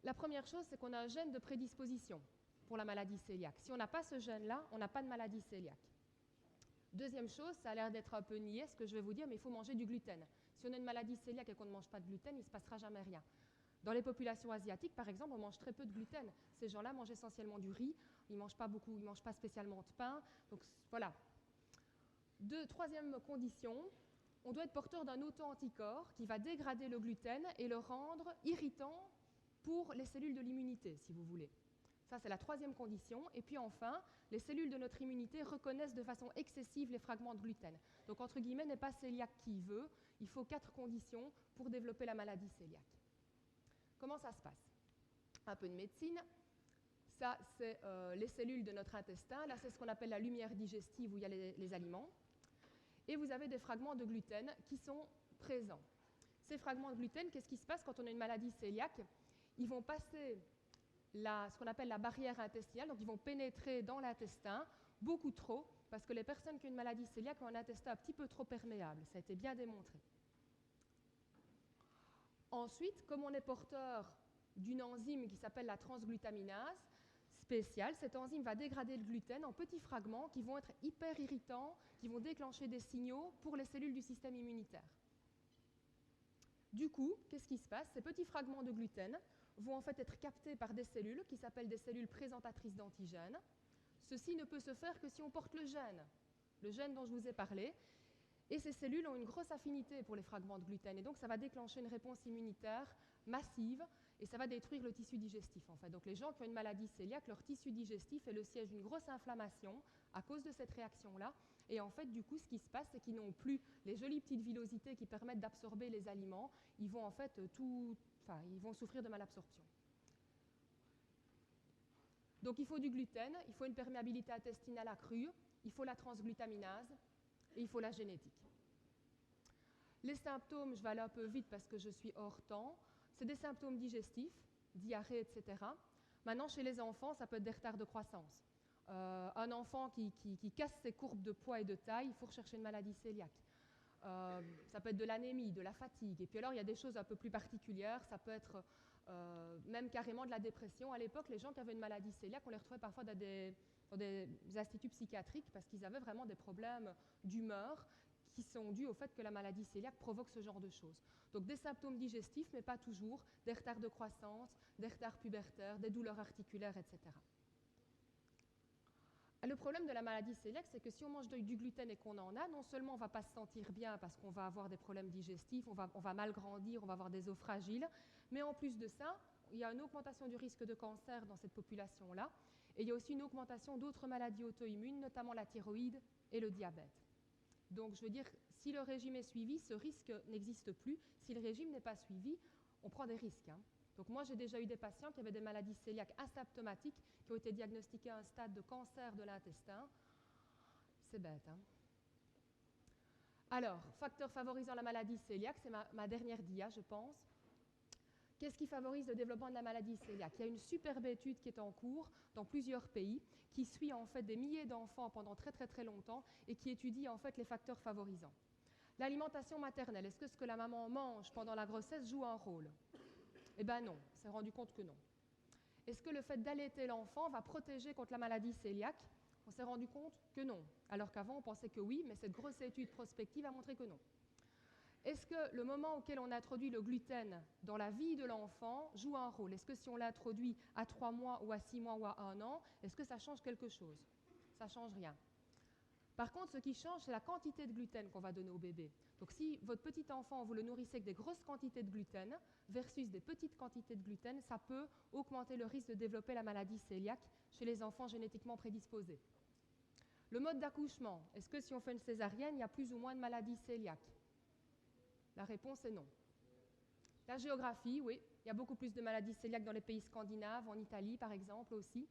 La première chose, c'est qu'on a un gène de prédisposition pour la maladie cœliaque. Si on n'a pas ce gène-là, on n'a pas de maladie cœliaque. Deuxième chose, ça a l'air d'être un peu niais ce que je vais vous dire, mais il faut manger du gluten. Si on a une maladie cœliaque et qu'on ne mange pas de gluten, il ne se passera jamais rien. Dans les populations asiatiques, par exemple, on mange très peu de gluten. Ces gens-là mangent essentiellement du riz, ils ne mangent pas beaucoup, ils ne mangent pas spécialement de pain. Donc voilà. Troisième condition, on doit être porteur d'un auto-anticorps qui va dégrader le gluten et le rendre irritant pour les cellules de l'immunité, si vous voulez. Ça, c'est la troisième condition. Et puis enfin, les cellules de notre immunité reconnaissent de façon excessive les fragments de gluten. Donc, entre guillemets, n'est pas cœliaque qui veut. Il faut 4 conditions pour développer la maladie cœliaque. Comment ça se passe? Un peu de médecine. Ça, c'est les cellules de notre intestin. Là, c'est ce qu'on appelle la lumière digestive où il y a les aliments. Et vous avez des fragments de gluten qui sont présents. Ces fragments de gluten, qu'est-ce qui se passe quand on a une maladie cœliaque? Ils vont passer ce qu'on appelle la barrière intestinale, donc ils vont pénétrer dans l'intestin beaucoup trop, parce que les personnes qui ont une maladie cœliaque ont un intestin un petit peu trop perméable, ça a été bien démontré. Ensuite, comme on est porteur d'une enzyme qui s'appelle la transglutaminase spéciale, cette enzyme va dégrader le gluten en petits fragments qui vont être hyper irritants, qui vont déclencher des signaux pour les cellules du système immunitaire. Du coup, qu'est-ce qui se passe? Ces petits fragments de gluten vont en fait être captés par des cellules qui s'appellent des cellules présentatrices d'antigènes. Ceci ne peut se faire que si on porte le gène dont je vous ai parlé. Et ces cellules ont une grosse affinité pour les fragments de gluten. Et donc, ça va déclencher une réponse immunitaire massive et ça va détruire le tissu digestif. En fait. Donc, les gens qui ont une maladie cœliaque, leur tissu digestif est le siège d'une grosse inflammation à cause de cette réaction-là. Et en fait, du coup, ce qui se passe, c'est qu'ils n'ont plus les jolies petites villosités qui permettent d'absorber les aliments. Ils vont en fait ils vont souffrir de malabsorption. Donc il faut du gluten, il faut une perméabilité intestinale accrue, il faut la transglutaminase et il faut la génétique. Les symptômes, je vais aller un peu vite parce que je suis hors temps, c'est des symptômes digestifs, diarrhée, etc. Maintenant, chez les enfants, ça peut être des retards de croissance. Un enfant qui casse ses courbes de poids et de taille, il faut rechercher une maladie cœliaque. Ça peut être de l'anémie, de la fatigue. Et puis alors, il y a des choses un peu plus particulières. Ça peut être même carrément de la dépression. À l'époque, les gens qui avaient une maladie cœliaque, on les retrouvait parfois dans des instituts psychiatriques parce qu'ils avaient vraiment des problèmes d'humeur qui sont dus au fait que la maladie cœliaque provoque ce genre de choses. Donc des symptômes digestifs, mais pas toujours, des retards de croissance, des retards pubertaires, des douleurs articulaires, etc. Le problème de la maladie cœliaque, c'est que si on mange du gluten et qu'on en a, non seulement on ne va pas se sentir bien parce qu'on va avoir des problèmes digestifs, on va mal grandir, on va avoir des os fragiles, mais en plus de ça, il y a une augmentation du risque de cancer dans cette population-là, et il y a aussi une augmentation d'autres maladies auto-immunes, notamment la thyroïde et le diabète. Donc je veux dire, si le régime est suivi, ce risque n'existe plus. Si le régime n'est pas suivi, on prend des risques. Donc moi, j'ai déjà eu des patients qui avaient des maladies cœliaques asymptomatiques, qui ont été diagnostiqués à un stade de cancer de l'intestin. C'est bête, Alors, facteur favorisant la maladie cœliaque, c'est ma dernière dia, je pense. Qu'est-ce qui favorise le développement de la maladie cœliaque? Il y a une superbe étude qui est en cours dans plusieurs pays, qui suit en fait des milliers d'enfants pendant très très très longtemps et qui étudie en fait les facteurs favorisants. L'alimentation maternelle, est-ce que ce que la maman mange pendant la grossesse joue un rôle? Eh bien non, on s'est rendu compte que non. Est-ce que le fait d'allaiter l'enfant va protéger contre la maladie cœliaque? On s'est rendu compte que non, alors qu'avant on pensait que oui, mais cette grosse étude prospective a montré que non. Est-ce que le moment auquel on introduit le gluten dans la vie de l'enfant joue un rôle? Est-ce que si on l'introduit à 3 mois ou à 6 mois ou à 1 an, est-ce que ça change quelque chose? Ça ne change rien. Par contre, ce qui change, c'est la quantité de gluten qu'on va donner au bébé. Donc si votre petit enfant, vous le nourrissez avec des grosses quantités de gluten versus des petites quantités de gluten, ça peut augmenter le risque de développer la maladie cœliaque chez les enfants génétiquement prédisposés. Le mode d'accouchement, est-ce que si on fait une césarienne, il y a plus ou moins de maladies cœliaques? La réponse est non. La géographie, oui, il y a beaucoup plus de maladies cœliaques dans les pays scandinaves, en Italie par exemple aussi.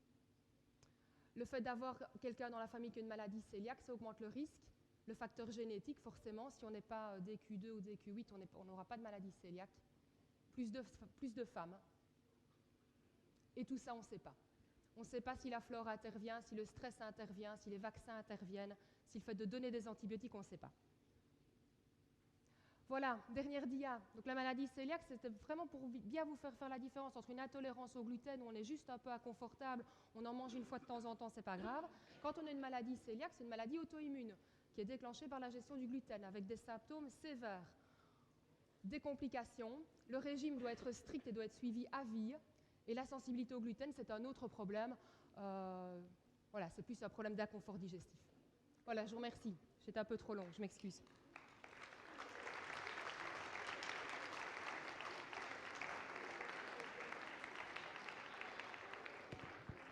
Le fait d'avoir quelqu'un dans la famille qui a une maladie cœliaque, ça augmente le risque. Le facteur génétique, forcément, si on n'est pas DQ2 ou DQ8, on n'aura pas de maladie cœliaque. Plus de femmes. Et tout ça, on ne sait pas. On ne sait pas si la flore intervient, si le stress intervient, si les vaccins interviennent, si le fait de donner des antibiotiques, on ne sait pas. Voilà, dernière dia. Donc la maladie cœliaque, c'était vraiment pour bien vous faire la différence entre une intolérance au gluten où on est juste un peu inconfortable, on en mange une fois de temps en temps, c'est pas grave. Quand on a une maladie cœliaque, c'est une maladie auto-immune qui est déclenchée par la gestion du gluten avec des symptômes sévères, des complications. Le régime doit être strict et doit être suivi à vie. Et la sensibilité au gluten, c'est un autre problème. Voilà, c'est plus un problème d'inconfort digestif. Voilà, je vous remercie. J'étais un peu trop long, je m'excuse.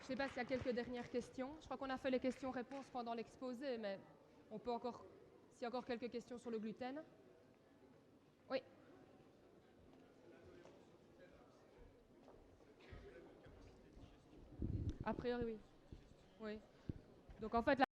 Je ne sais pas s'il y a quelques dernières questions. Je crois qu'on a fait les questions-réponses pendant l'exposé, mais on peut encore, s'il y a encore quelques questions sur le gluten. Oui. A priori, oui. Oui. Donc en fait,